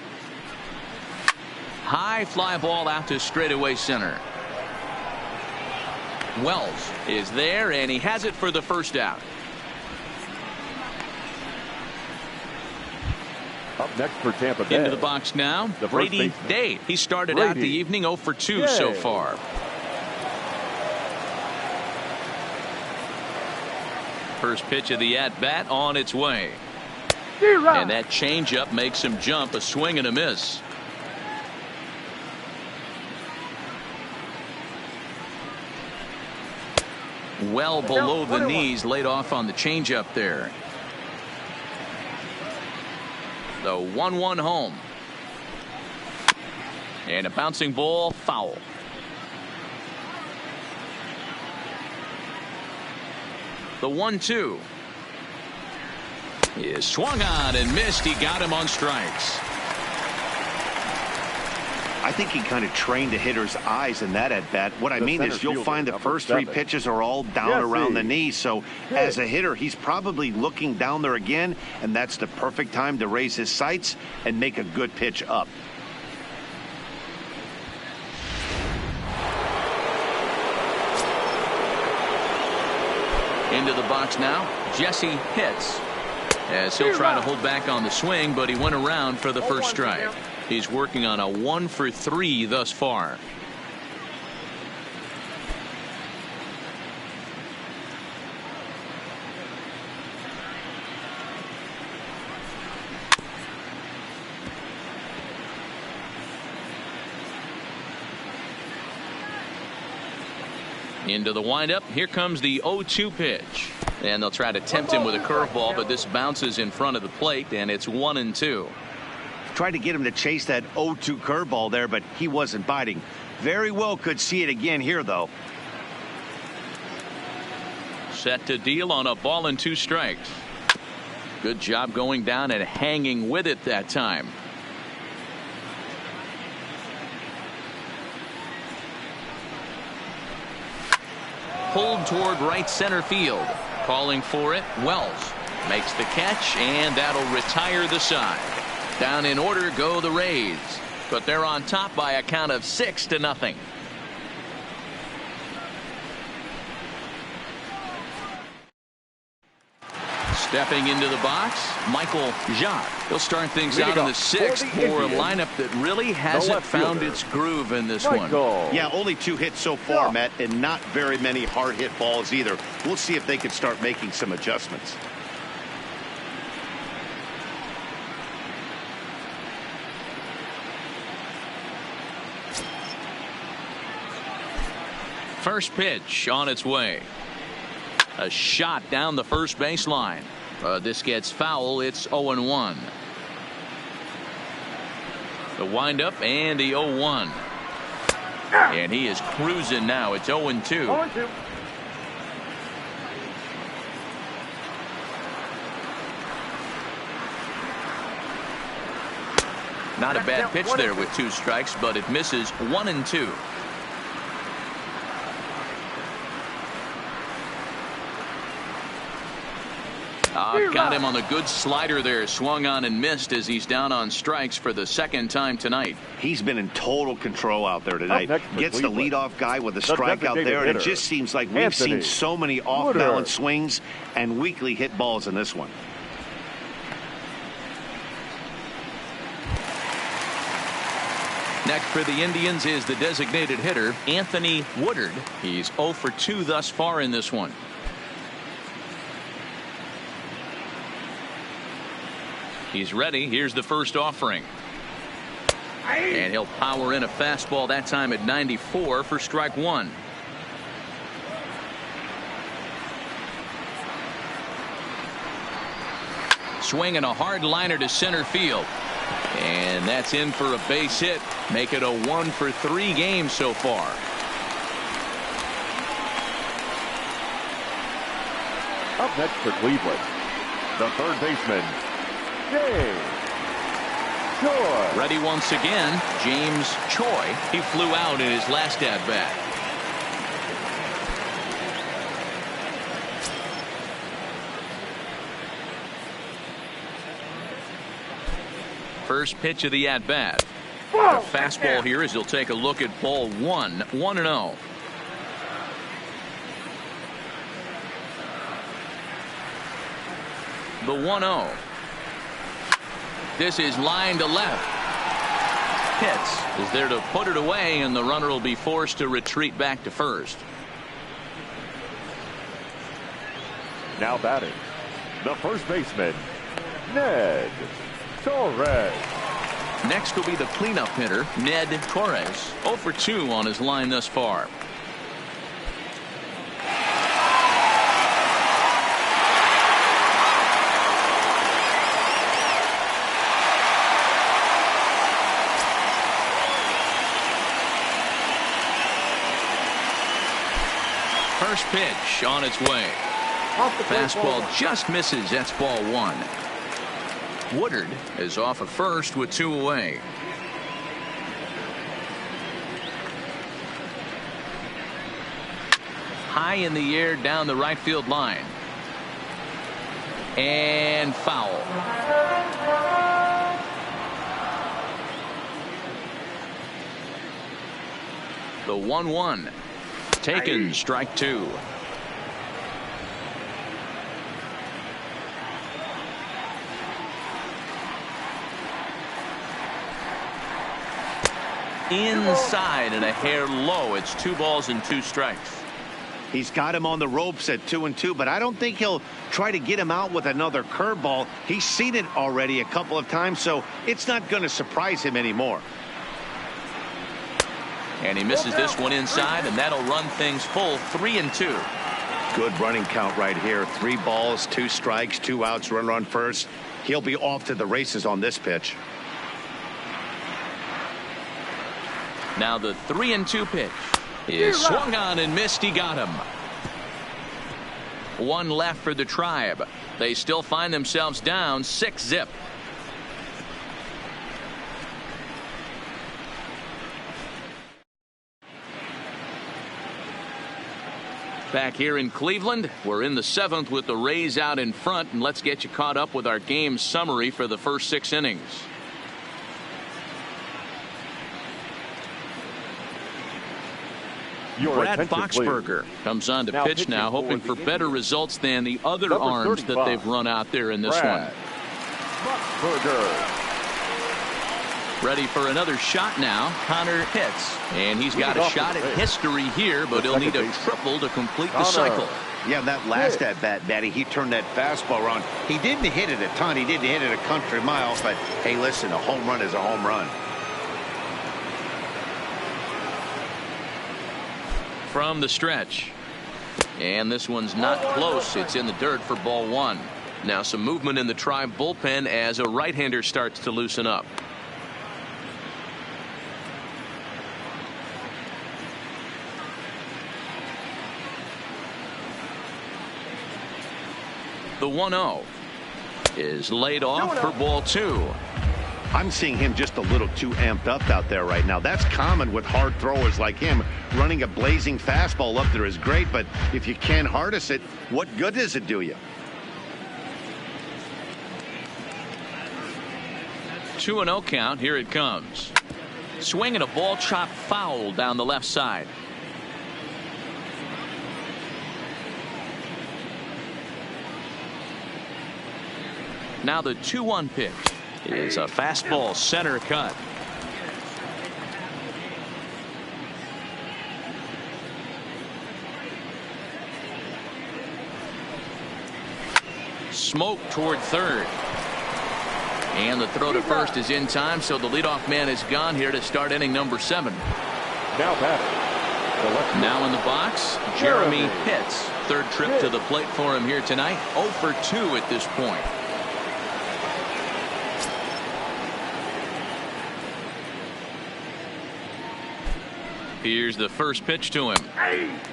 High fly ball out to straightaway center. Wells is there, and he has it for the first out. Up next for Tampa Bay. Into the box now, Brady Day. He started out the evening 0 for 2 so far. First pitch of the at-bat on its way. And that changeup makes him jump. A swing and a miss. Well below the knees, laid off on the changeup there. The 1-1 home. And a bouncing ball, foul. The 1-2 is swung on and missed. He got him on strikes. I think he kind of trained the hitter's eyes in that at bat. What I mean is you'll find the first 3 pitches are all down around the knee. So as a hitter, he's probably looking down there again, and that's the perfect time to raise his sights and make a good pitch up. Into the box now, Jesse hits as he'll try to hold back on the swing, but he went around for the first strike. He's working on a 1 for 3 thus far. Into the windup. Here comes the 0-2 pitch. And they'll try to tempt him with a curveball, but this bounces in front of the plate, and it's 1-2. Tried to get him to chase that 0-2 curveball there, but he wasn't biting. Very well could see it again here, though. Set to deal on a ball and 2 strikes. Good job going down and hanging with it that time. Pulled toward right center field. Calling for it, Wells makes the catch, and that'll retire the side. Down in order go the Rays, but they're on top by a count of 6-0. Stepping into the box, Michael Jacques. He'll start things out in the 6th for a lineup that really hasn't found its groove in this one. Yeah, only 2 hits so far, Matt, and not very many hard hit balls either. We'll see if they can start making some adjustments. First pitch on its way. A shot down the first baseline. This gets foul. It's 0-1. The windup and the 0-1. And he is cruising now. It's 0-2. 0-2. Not a bad pitch there with 2 strikes, but it misses. 1-2. Got him on the good slider there. Swung on and missed as he's down on strikes for the 2nd time tonight. He's been in total control out there tonight. Gets the leadoff guy with a strikeout there, and it just seems like we've seen so many off-balance swings and weakly hit balls in this one. Next for the Indians is the designated hitter, Anthony Woodard. He's 0 for 2 thus far in this one. He's ready. Here's the first offering. And he'll power in a fastball that time at 94 for strike 1. Swinging a hard liner to center field. And that's in for a base hit. Make it a 1-for-3 game so far. Up next for Cleveland, the third baseman, James Choi. Ready once again, James Choi. He flew out in his last at-bat. First pitch of the at-bat. The fastball here as he'll take a look at ball 1, 1-0. The 1-0. This is line to left. Pitts is there to put it away, and the runner will be forced to retreat back to first. Now batting, the first baseman, Ned Torres. Next will be the cleanup hitter, Ned Torres. 0 for 2 on his line thus far. First pitch on its way. Fastball just misses. That's ball 1. Woodard is off at first with 2 away. High in the air down the right field line. And foul. The 1-1. Taken, strike 2. Inside and a hair low. It's 2 balls and 2 strikes. He's got him on the ropes at 2-2, but I don't think he'll try to get him out with another curveball. He's seen it already a couple of times, so it's not going to surprise him anymore. And he misses this one inside, and that'll run things full. 3-2. Good running count right here. 3 balls, 2 strikes, 2 outs, runner on first. He'll be off to the races on this pitch. Now the 3-2 pitch is swung on and missed. He got him. 1 left for the Tribe. They still find themselves down 6-0. Back here in Cleveland, we're in the 7th with the Rays out in front, and let's get you caught up with our game summary for the first 6 innings. Brad Boxberger comes on to pitch now, hoping for better results than the other arms that they've run out there in this one. Boxberger. Ready for another shot now. Connor Pitts. And he's got a shot at history here, but he'll need a triple to complete the cycle. Yeah, that last at-bat, Daddy, he turned that fastball around. He didn't hit it a ton. He didn't hit it a country mile, but hey, listen, a home run is a home run. From the stretch. And this one's not close. It's in the dirt for ball 1. Now some movement in the Tribe bullpen as a right-hander starts to loosen up. The 1-0 is laid off for ball 2. I'm seeing him just a little too amped up out there right now. That's common with hard throwers like him. Running a blazing fastball up there is great, but if you can't harness it, what good does it do you? 2-0 count. Here it comes. Swing and a ball chopped foul down the left side. Now the 2-1 pitch is a fastball center cut. Smoke toward third. And the throw to first is in time, so the leadoff man is gone here to start inning number 7. Now batting. Now in the box, Jeremy Pitts. Third trip to the plate for him here tonight. 0 for 2 at this point. Here's the first pitch to him.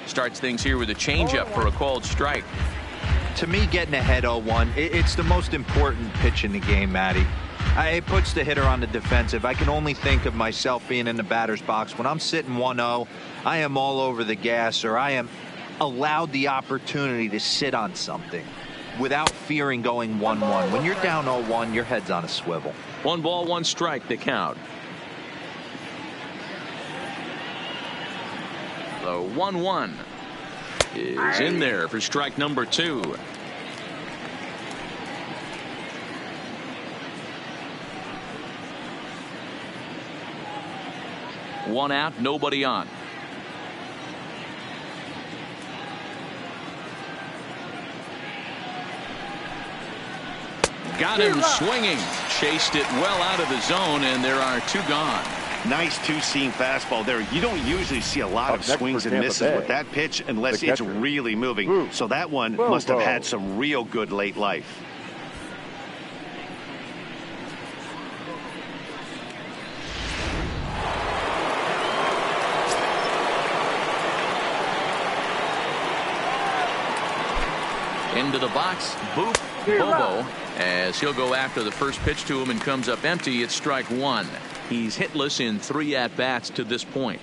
Starts things here with a changeup for a called strike. To me, getting ahead 0-1, it's the most important pitch in the game, Matty. It puts the hitter on the defensive. I can only think of myself being in the batter's box. When I'm sitting 1-0, I am all over the gas, or I am allowed the opportunity to sit on something without fearing going 1-1. When you're down 0-1, your head's on a swivel. 1 ball, 1 strike, the count. The 1-1 is in there for strike number 2. One out, nobody on. Got him swinging. Chased it well out of the zone, and there are 2 gone. Nice two-seam fastball there. You don't usually see a lot of swings and misses with that pitch unless it's really moving. So that one must have had some real good late life. Into the box, Boop Bobo, as he'll go after the first pitch to him and comes up empty. It's strike 1. He's hitless in 3 at-bats to this point.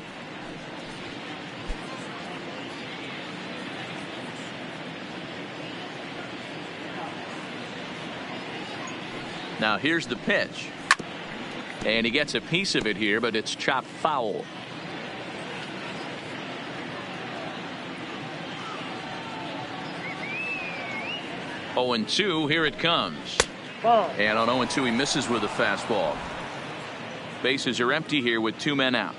Now here's the pitch. And he gets a piece of it here, but it's chopped foul. Oh, 0-2, here it comes. And on 0-2, he misses with a fastball. Bases are empty here with 2 men out.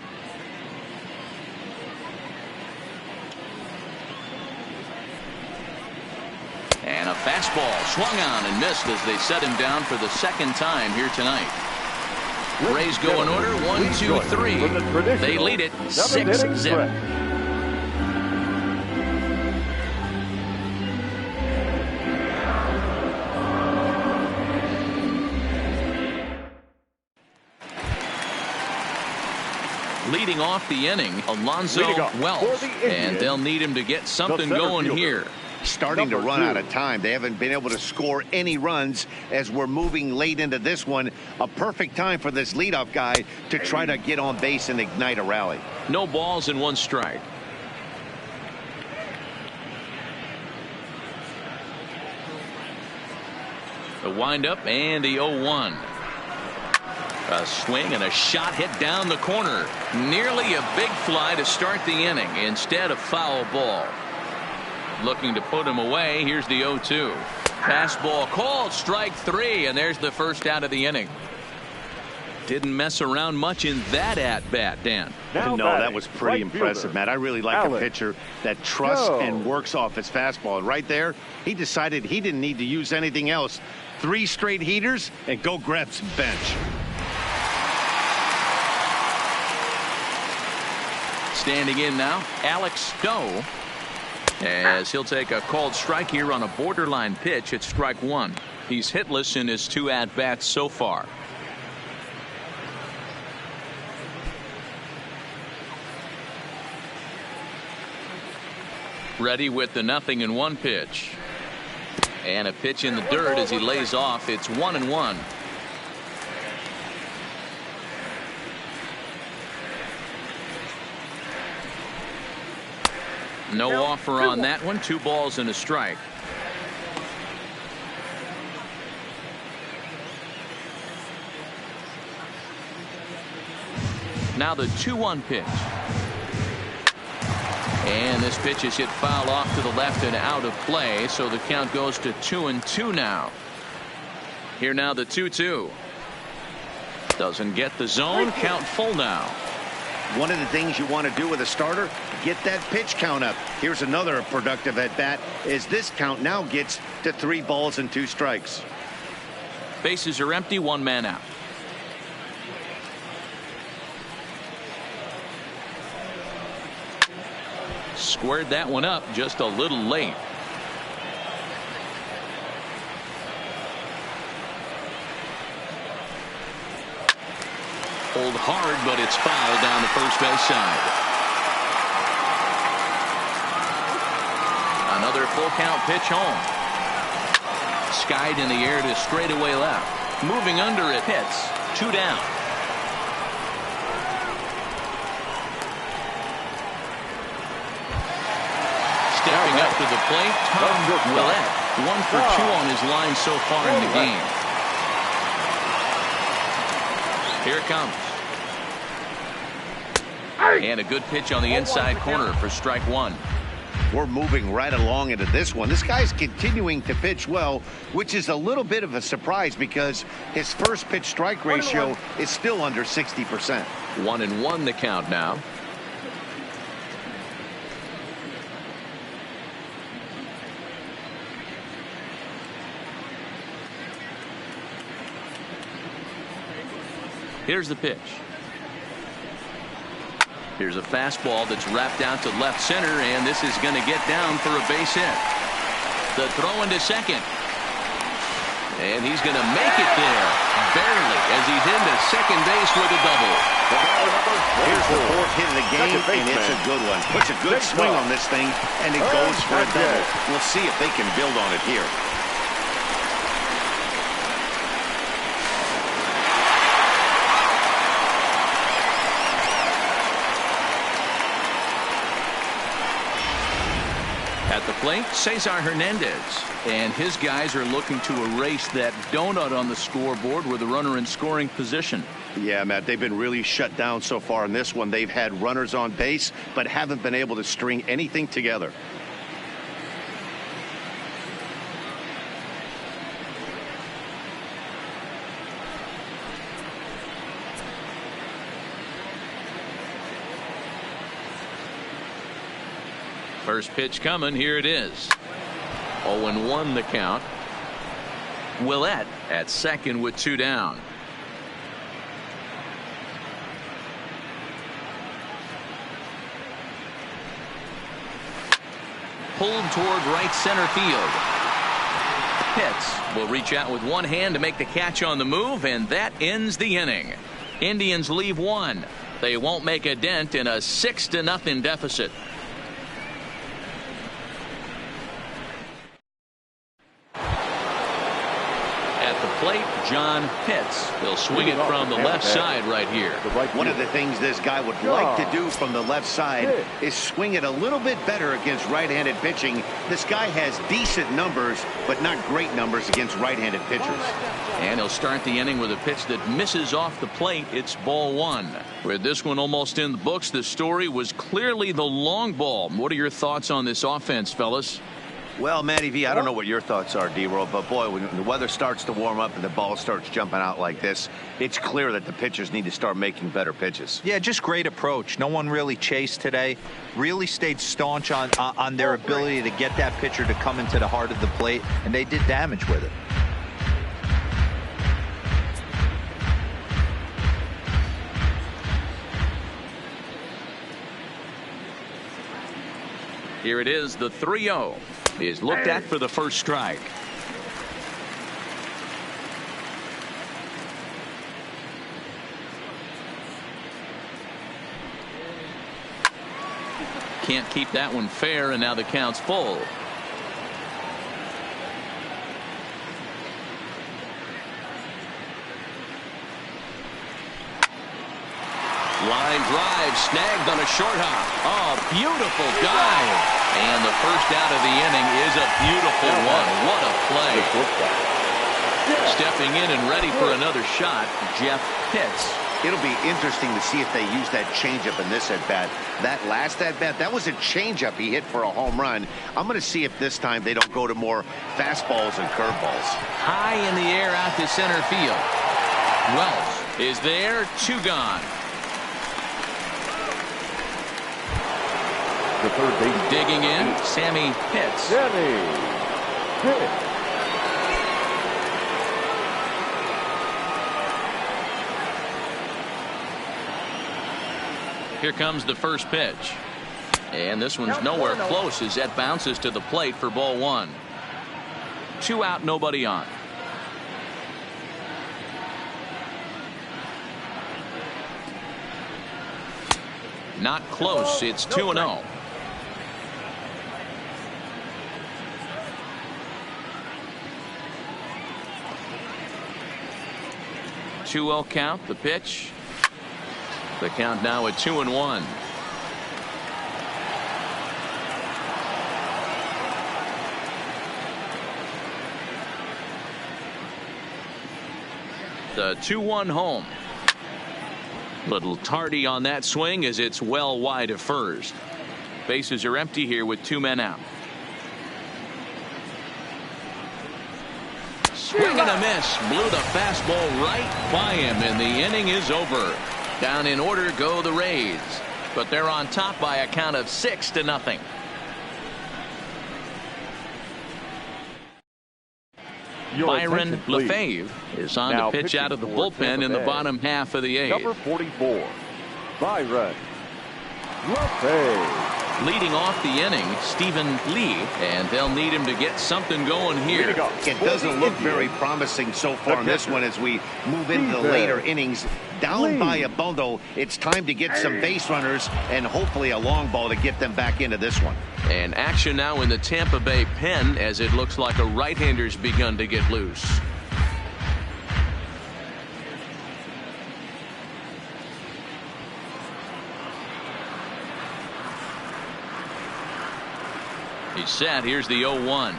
And a fastball swung on and missed as they set him down for the 2nd time here tonight. Rays go in order, 1, 2, 3. They lead it 6-0. Leading off the inning, Alonzo Wells, and they'll need him to get something going here. Starting to run out of time. They haven't been able to score any runs as we're moving late into this one. A perfect time for this leadoff guy to try to get on base and ignite a rally. No balls and 1 strike. The windup and the 0-1. A swing and a shot hit down the corner. Nearly a big fly to start the inning. Instead, a foul ball. Looking to put him away. Here's the 0-2. Fastball called, strike 3, and there's the first out of the inning. Didn't mess around much in that at-bat, Dan. No, that was pretty impressive, Matt. I really like a pitcher that trusts and works off his fastball. And right there, he decided he didn't need to use anything else. 3 straight heaters and go grab some bench. Standing in now, Alex Stowe, as he'll take a called strike here on a borderline pitch at strike 1. He's hitless in his 2 at-bats so far. Ready with the 0-1 pitch. And a pitch in the dirt as he lays off. It's 1-1. No offer on that one. 2 balls and a strike. Now the 2-1 pitch. And this pitch is hit foul off to the left and out of play, so the count goes to 2-2 now. Here now the 2-2. Doesn't get the zone. Count full now. One of the things you want to do with a starter, get that pitch count up. Here's another productive at bat as this count now gets to 3 balls and 2 strikes. Bases are empty, 1 man out. Squared that one up just a little late. Pulled hard, but it's foul down the first base side. full count pitch home. Skied in the air to straightaway left. Moving under it. Hits. 2 down. Stepping up to the plate, Tom Willette. 1 for 2 on his line so far in the game. Here it comes. And a good pitch on the inside corner for strike 1. We're moving right along into this one. This guy's continuing to pitch well, which is a little bit of a surprise because his first pitch strike ratio is still under 60%. 1-1 the count now. Here's the pitch. Here's a fastball that's wrapped out to left center, and this is going to get down for a base hit. The throw into second. And he's going to make it there. Barely, as he's into second base with a double. Here's the 4th hit of the game, and it's a good one. Puts a good swing on this thing, and it goes for a double. We'll see if they can build on it here. At the plate, Cesar Hernandez. And his guys are looking to erase that donut on the scoreboard with a runner in scoring position. Yeah, Matt, they've been really shut down so far in this one. They've had runners on base, but haven't been able to string anything together. First pitch coming. Here it is. 0-1 the count. Willette at second with 2 down. Pulled toward right center field. Pitts will reach out with one hand to make the catch on the move, and that ends the inning. Indians leave 1. They won't make a dent in a 6-0 deficit. Plate, John Pitts. He'll swing it from the left side right here. One of the things this guy would like to do from the left side is swing it a little bit better against right-handed pitching. This guy has decent numbers, but not great numbers against right-handed pitchers. And he'll start the inning with a pitch that misses off the plate. It's ball 1. With this one almost in the books, the story was clearly the long ball. What are your thoughts on this offense, fellas? Well, Matty V, I don't know what your thoughts are, D-Roll, but boy, when the weather starts to warm up and the ball starts jumping out like this, it's clear that the pitchers need to start making better pitches. Yeah, just great approach. No one really chased today. Really stayed staunch on their ability to get that pitcher to come into the heart of the plate, and they did damage with it. Here it is, the 3-0 is looked at for the first strike. Can't keep that one fair, and now the count's full. Line drive snagged on a short hop. Oh, beautiful dive. And the first out of the inning is a beautiful one. What a play. Stepping in and ready for another shot, Jeff Pitts. It'll be interesting to see if they use that changeup in this at-bat. That last at-bat, that was a changeup he hit for a home run. I'm going to see if this time they don't go to more fastballs and curveballs. High in the air out to center field. Wells is there, 2 gone. The third base. Digging in, Sammy Pitts. Sammy Pitts. Here comes the first pitch. And this one's nowhere close as that bounces to the plate for ball 1. 2 out, nobody on. Not close. It's 2-0. 2-0 count. The pitch. The count now at 2-1. The 2-1 home. Little tardy on that swing as it's well wide of first. Bases are empty here with 2 men out. Swing and a miss. Blew the fastball right by him, and the inning is over. Down in order go the Rays, but they're on top by a count of 6-0. Byron LaFave is on to pitch out of the bullpen in the bottom half of the 8th. Number 44, Byron LaFave. Leading off the inning, Stephen Lee, and they'll need him to get something going here. It doesn't look very promising so far in this one as we move into the later innings. Down by a bundle, it's time to get some base runners and hopefully a long ball to get them back into this one. And action now in the Tampa Bay pen as it looks like a right-hander's begun to get loose. He's set. Here's the 0-1.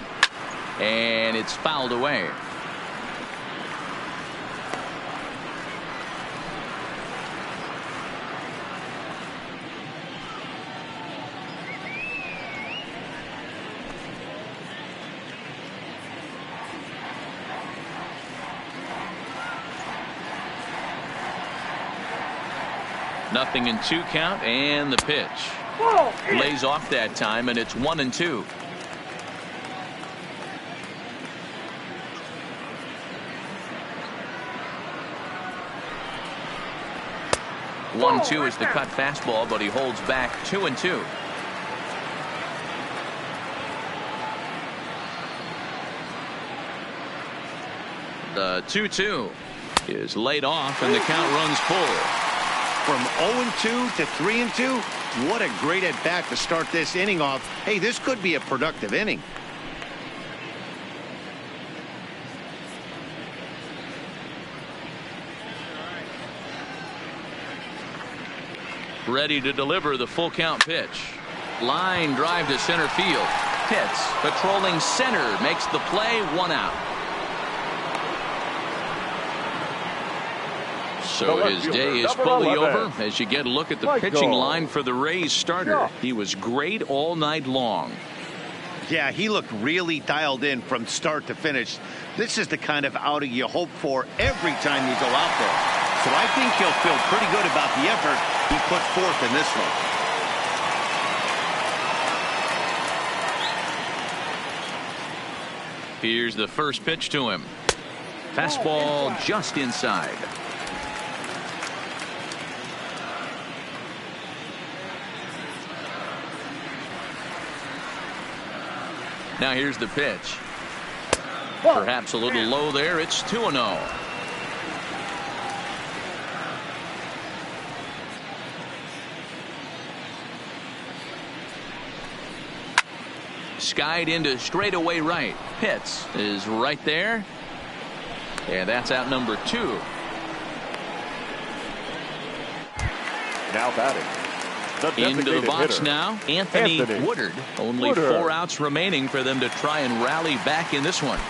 And it's fouled away. Nothing in 2 count, and the pitch. Lays off that time, and it's 1-2. One-two is the cut fastball, but he holds back 2-2. The 2-2 is laid off, and the count runs full. From 0-2 to 3-2, what a great at bat to start this inning off. Hey, this could be a productive inning. Ready to deliver the full count pitch. Line drive to center field. Pitts patrolling center, makes the play, 1 out. So his day is fully over as you get a look at the pitching line for the Rays starter. He was great all night long. Yeah, he looked really dialed in from start to finish. This is the kind of outing you hope for every time you go out there. So I think he'll feel pretty good about the effort he put forth in this one. Here's the first pitch to him. Fastball just inside. Now here's the pitch. Perhaps a little low there. It's 2-0. Skied into straightaway right. Pitts is right there. And that's out number 2. Now batting. Into the box hitter, now, Anthony Woodard. Only 4 outs remaining for them to try and rally back in this one.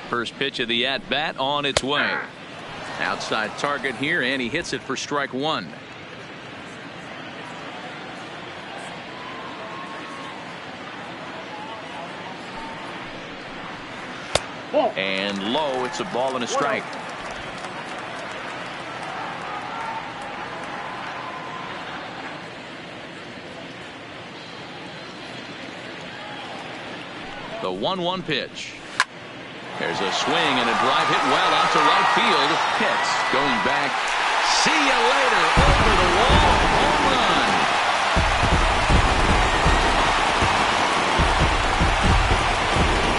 First pitch of the at-bat on its way. Outside target here, and he hits it for strike 1. And low, it's a ball and a strike. The 1-1 pitch. There's a swing and a drive hit well out to right field. Pitts going back. See you later. Over the wall. Home run.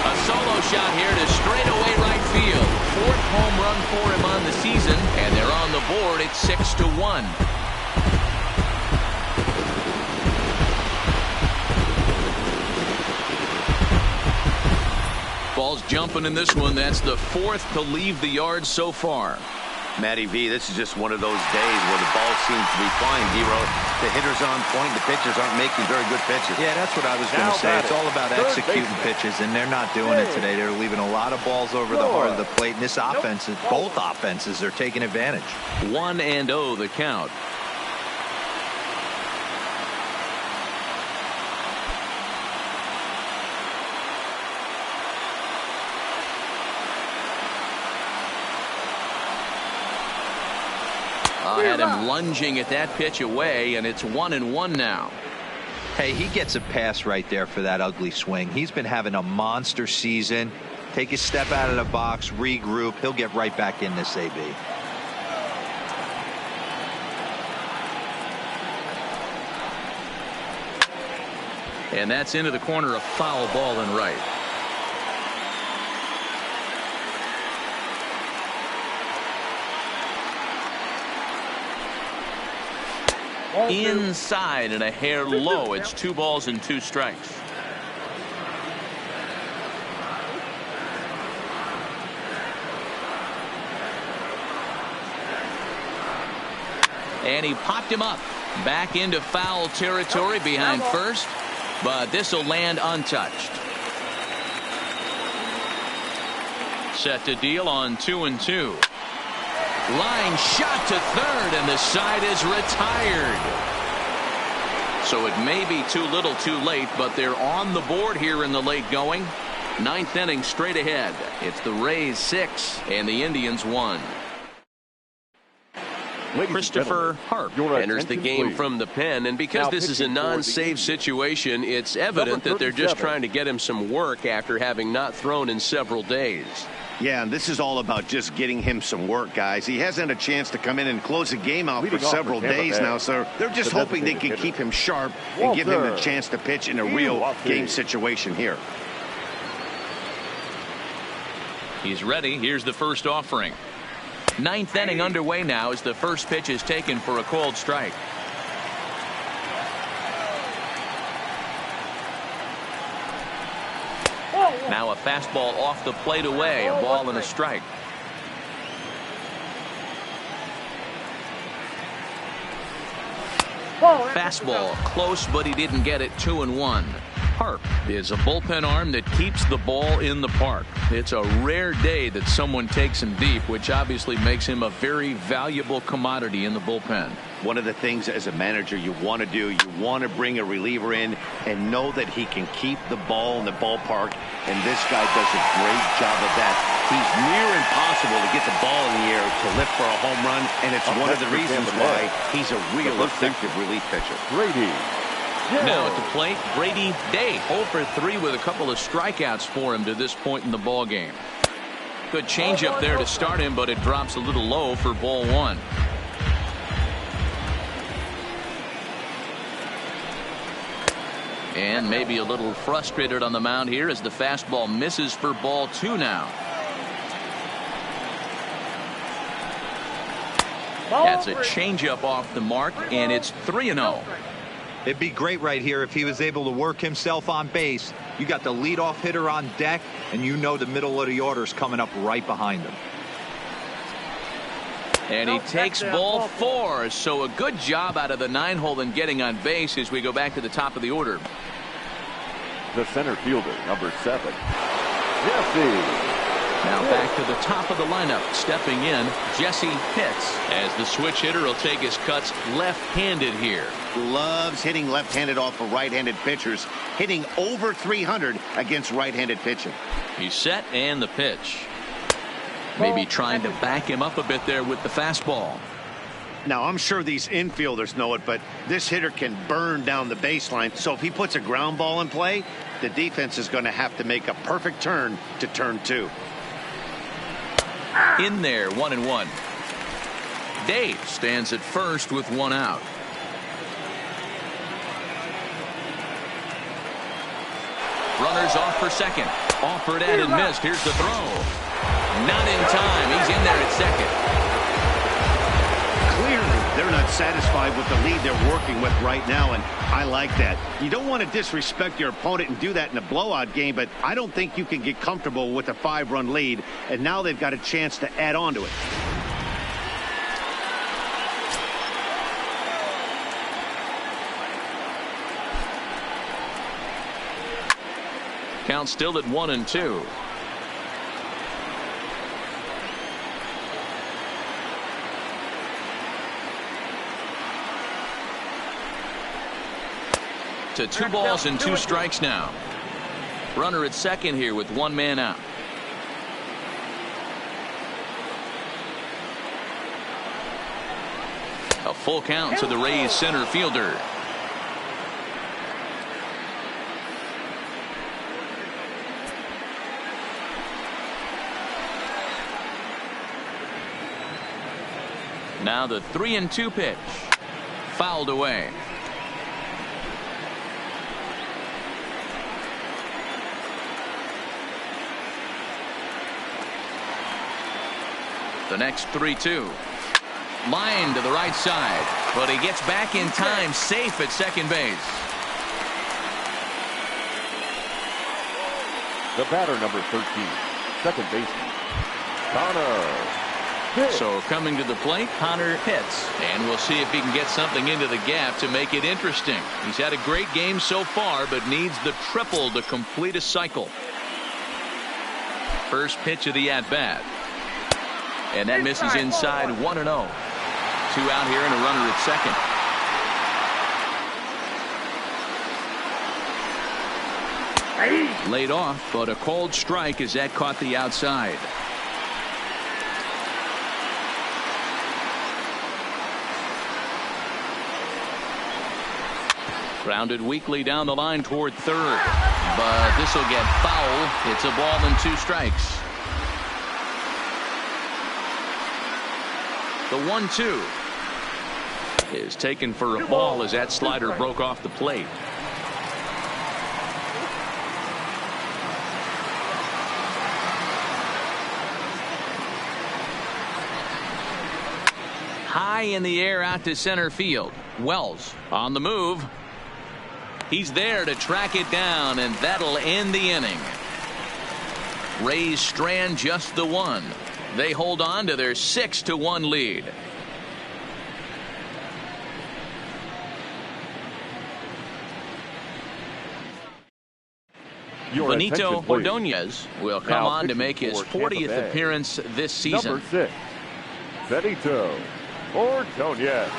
A solo shot here to straightaway right field. 4th home run for him on the season, and they're on the board at 6-1. jumping in this one. That's the 4th to leave the yard so far. Matty V, this is just one of those days where the ball seems to be flying, D-Row. The hitter's on point. The pitchers aren't making very good pitches. Yeah, that's what I was going to say. It's all about executing pitches, and they're not doing it today. They're leaving a lot of balls over the heart of the plate, and this offense, both offenses are taking advantage. 1-0 the count. Had him lunging at that pitch away, and it's 1-1 now. Hey, he gets a pass right there for that ugly swing. He's been having a monster season. Take a step out of the box, regroup. He'll get right back in this AB. And that's into the corner, a foul ball and right. Inside and a hair low. It's 2 balls and 2 strikes. And he popped him up back into foul territory behind first, but this will land untouched. Set to deal on 2-2. Line shot to third, and the side is retired. So it may be too little too late, but they're on the board here in the late going. 9th inning straight ahead. It's the Rays 6 and the Indians 1. Christopher Harp enters the game from the pen, and because this is a non-save situation, it's evident that they're just trying to get him some work after having not thrown in several days. Yeah, and this is all about just getting him some work, guys. He hasn't had a chance to come in and close the game out for several days now, so they're just hoping they can keep him sharp and give him the chance to pitch in a real game situation here. He's ready. Here's the first offering. 9th inning underway now as the first pitch is taken for a called strike. Now a fastball off the plate away, a ball and a strike. Fastball close, but he didn't get it. 2-1. Harp is a bullpen arm that keeps the ball in the park. It's a rare day that someone takes him deep, which obviously makes him a very valuable commodity in the bullpen. One of the things as a manager you want to do, you want to bring a reliever in and know that he can keep the ball in the ballpark, and this guy does a great job of that. He's near impossible to get the ball in the air to lift for a home run, and it's one of the reasons why he's a real effective relief pitcher. Brady. Now at the plate, Brady Day 0 for 3 with a couple of strikeouts for him to this point in the ball game. Good changeup there to start him, but it drops a little low for ball 1. And maybe a little frustrated on the mound here as the fastball misses for ball 2 now. That's a changeup off the mark, and it's 3-0. It'd be great right here if he was able to work himself on base. You got the leadoff hitter on deck, and you know the middle of the order's coming up right behind him. And he takes ball 4, so a good job out of the 9-hole in getting on base as we go back to the top of the order. The center fielder, number 7, Jesse. Now back to the top of the lineup, stepping in, Jesse Pitts, as the switch hitter will take his cuts left-handed here. Loves hitting left-handed off of right-handed pitchers, hitting over 300 against right-handed pitching. He's set, and the pitch. Maybe trying to back him up a bit there with the fastball. Now, I'm sure these infielders know it, but this hitter can burn down the baseline. So if he puts a ground ball in play, the defense is going to have to make a perfect turn to turn 2. In there, 1-1. Dave stands at first with 1 out. Runners off for second. Offered at and missed. Here's the throw. Not in time. He's in there at second. Clearly, they're not satisfied with the lead they're working with right now, and I like that. You don't want to disrespect your opponent and do that in a blowout game, but I don't think you can get comfortable with a 5-run lead, and now they've got a chance to add on to it. Count still at 1-2. To 2 balls and 2 strikes now. Runner at second here with 1 man out. A full count to the Rays center fielder. Now the 3-2 pitch. Fouled away. The next 3-2. Line to the right side, but he gets back in time, safe at second base. The batter, number 13, second baseman, Connor Pitts. So coming to the plate, Connor Pitts, and we'll see if he can get something into the gap to make it interesting. He's had a great game so far, but needs the triple to complete a cycle. First pitch of the at-bat. And that misses inside 1-0. 2 out here and a runner at second. Laid off, but a cold strike as that caught the outside. Grounded weakly down the line toward third, but this will get foul. It's a ball and 2 strikes. The 1-2 is taken for a ball as that slider broke off the plate. High in the air out to center field. Wells on the move. He's there to track it down, and that'll end the inning. Rays strand just the 1. They hold on to their 6-1 lead. Benito Ordonez will come on to make his 40th appearance this season. Number 6, Benito Ordonez.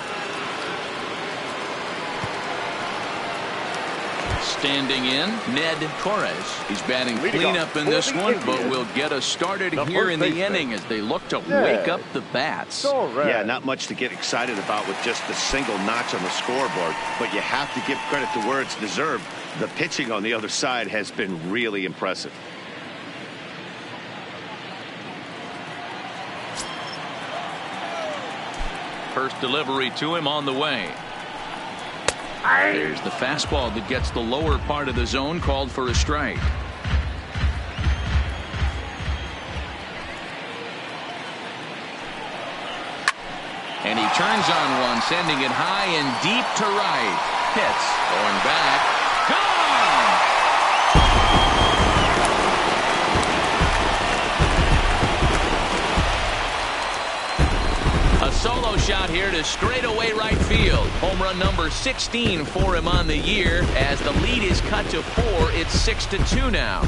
Standing in, Ned Torres. He's batting cleanup in this one, but will get us started here in the inning as they look to wake up the bats. Yeah, not much to get excited about with just a single notch on the scoreboard, but you have to give credit to where it's deserved. The pitching on the other side has been really impressive. First delivery to him on the way. There's the fastball that gets the lower part of the zone, called for a strike. And he turns on one, sending it high and deep to right. Pitts going back. Solo shot here to straightaway right field. Home run number 16 for him on the year. As the lead is cut to 4, it's 6-2 now.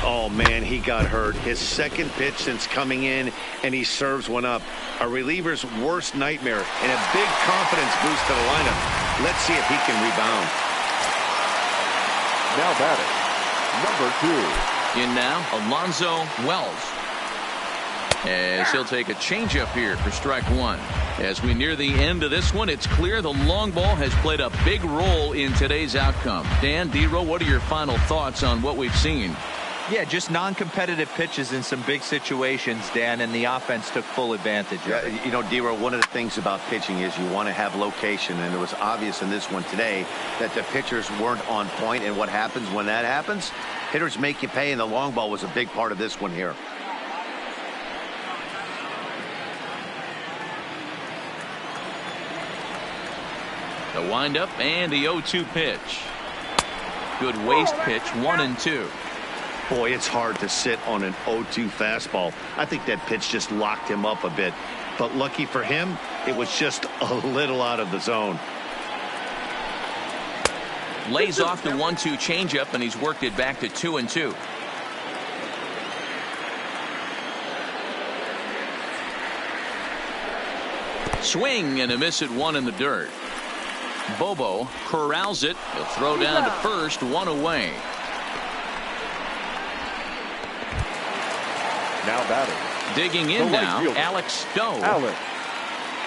Oh man, he got hurt. His second pitch since coming in, and he serves one up. A reliever's worst nightmare, and a big confidence boost to the lineup. Let's see if he can rebound. Now batting, number 2. In now, Alonzo Wells. As he'll take a changeup here for strike 1. As we near the end of this one, it's clear the long ball has played a big role in today's outcome. Dan, D-Row, what are your final thoughts on what we've seen? Yeah, just non-competitive pitches in some big situations, Dan, and the offense took full advantage of it. You know, D-Row, one of the things about pitching is you want to have location, and it was obvious in this one today that the pitchers weren't on point, and what happens when that happens? Hitters make you pay, and the long ball was a big part of this one here. The windup and the 0-2 pitch. Good waste pitch, 1-2. Boy, it's hard to sit on an 0-2 fastball. I think that pitch just locked him up a bit. But lucky for him, it was just a little out of the zone. Lays off the 1-2 changeup, and he's worked it back to 2-2. Swing and a miss at 1 in the dirt. Bobo corrals it. He'll throw down to first, 1 away. Now batting. Digging in right now, fielder, Alex Stowe. Alex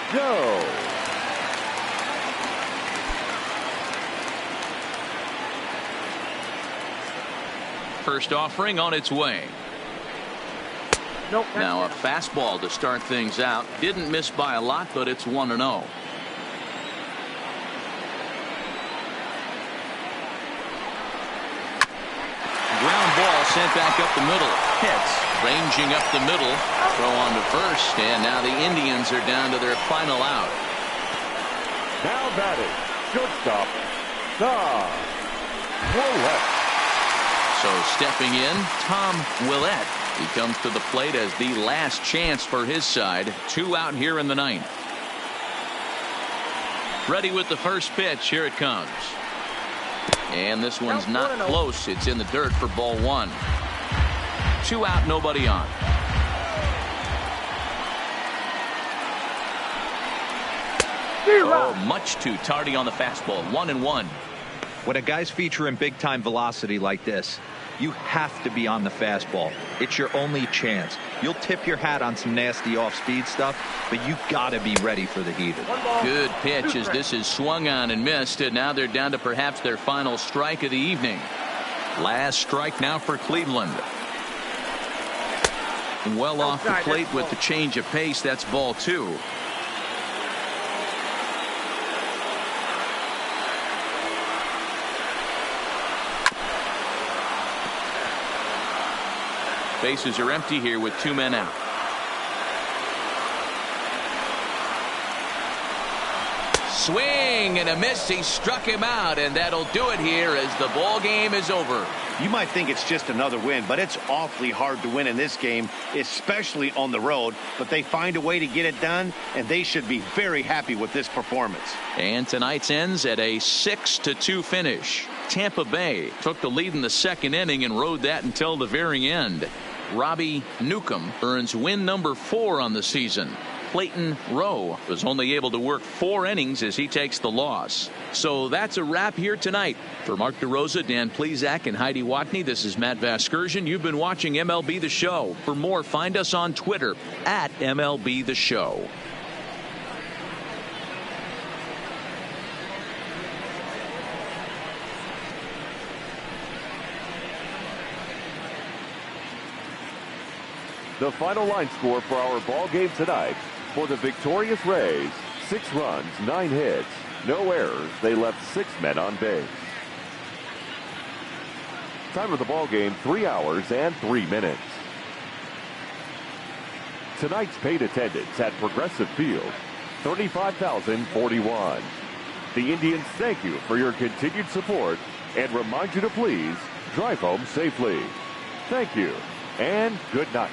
Stowe. First offering on its way. Nope. Now a fastball to start things out. Didn't miss by a lot, but it's 1-0. Ground ball sent back up the middle. Hits. Ranging up the middle. Throw on to first. And now the Indians are down to their final out. Now batting. Shortstop. Tom Willett. So stepping in, Tom Willett. He comes to the plate as the last chance for his side. 2 out here in the 9th. Ready with the first pitch. Here it comes. And this one's not close. It's in the dirt for ball 1. 2 out, nobody on. Oh, much too tardy on the fastball. 1-1. When a guy's featuring big time velocity like this, you have to be on the fastball. It's your only chance. You'll tip your hat on some nasty off-speed stuff, but you gotta be ready for the heater. Good pitch as this is swung on and missed, and now they're down to perhaps their final strike of the evening. Last strike now for Cleveland. Well off the plate with the change of pace. That's ball 2. Bases are empty here with 2 men out. Swing and a miss. He struck him out, and that'll do it here as the ball game is over. You might think it's just another win, but it's awfully hard to win in this game, especially on the road. But they find a way to get it done, and they should be very happy with this performance. And tonight's ends at a 6-2 finish. Tampa Bay took the lead in the 2nd inning and rode that until the very end. Robbie Newcomb earns win number 4 on the season. Clayton Rowe was only able to work 4 innings as he takes the loss. So that's a wrap here tonight. For Mark DeRosa, Dan Plesac, and Heidi Watney, this is Matt Vasgersian. You've been watching MLB The Show. For more, find us on Twitter at MLB The Show. The final line score for our ball game tonight. For the victorious Rays, 6 runs, 9 hits, no errors. They left 6 men on base. Time of the ball game, 3 hours and 3 minutes. Tonight's paid attendance at Progressive Field, 35,041. The Indians thank you for your continued support and remind you to please drive home safely. Thank you and good night.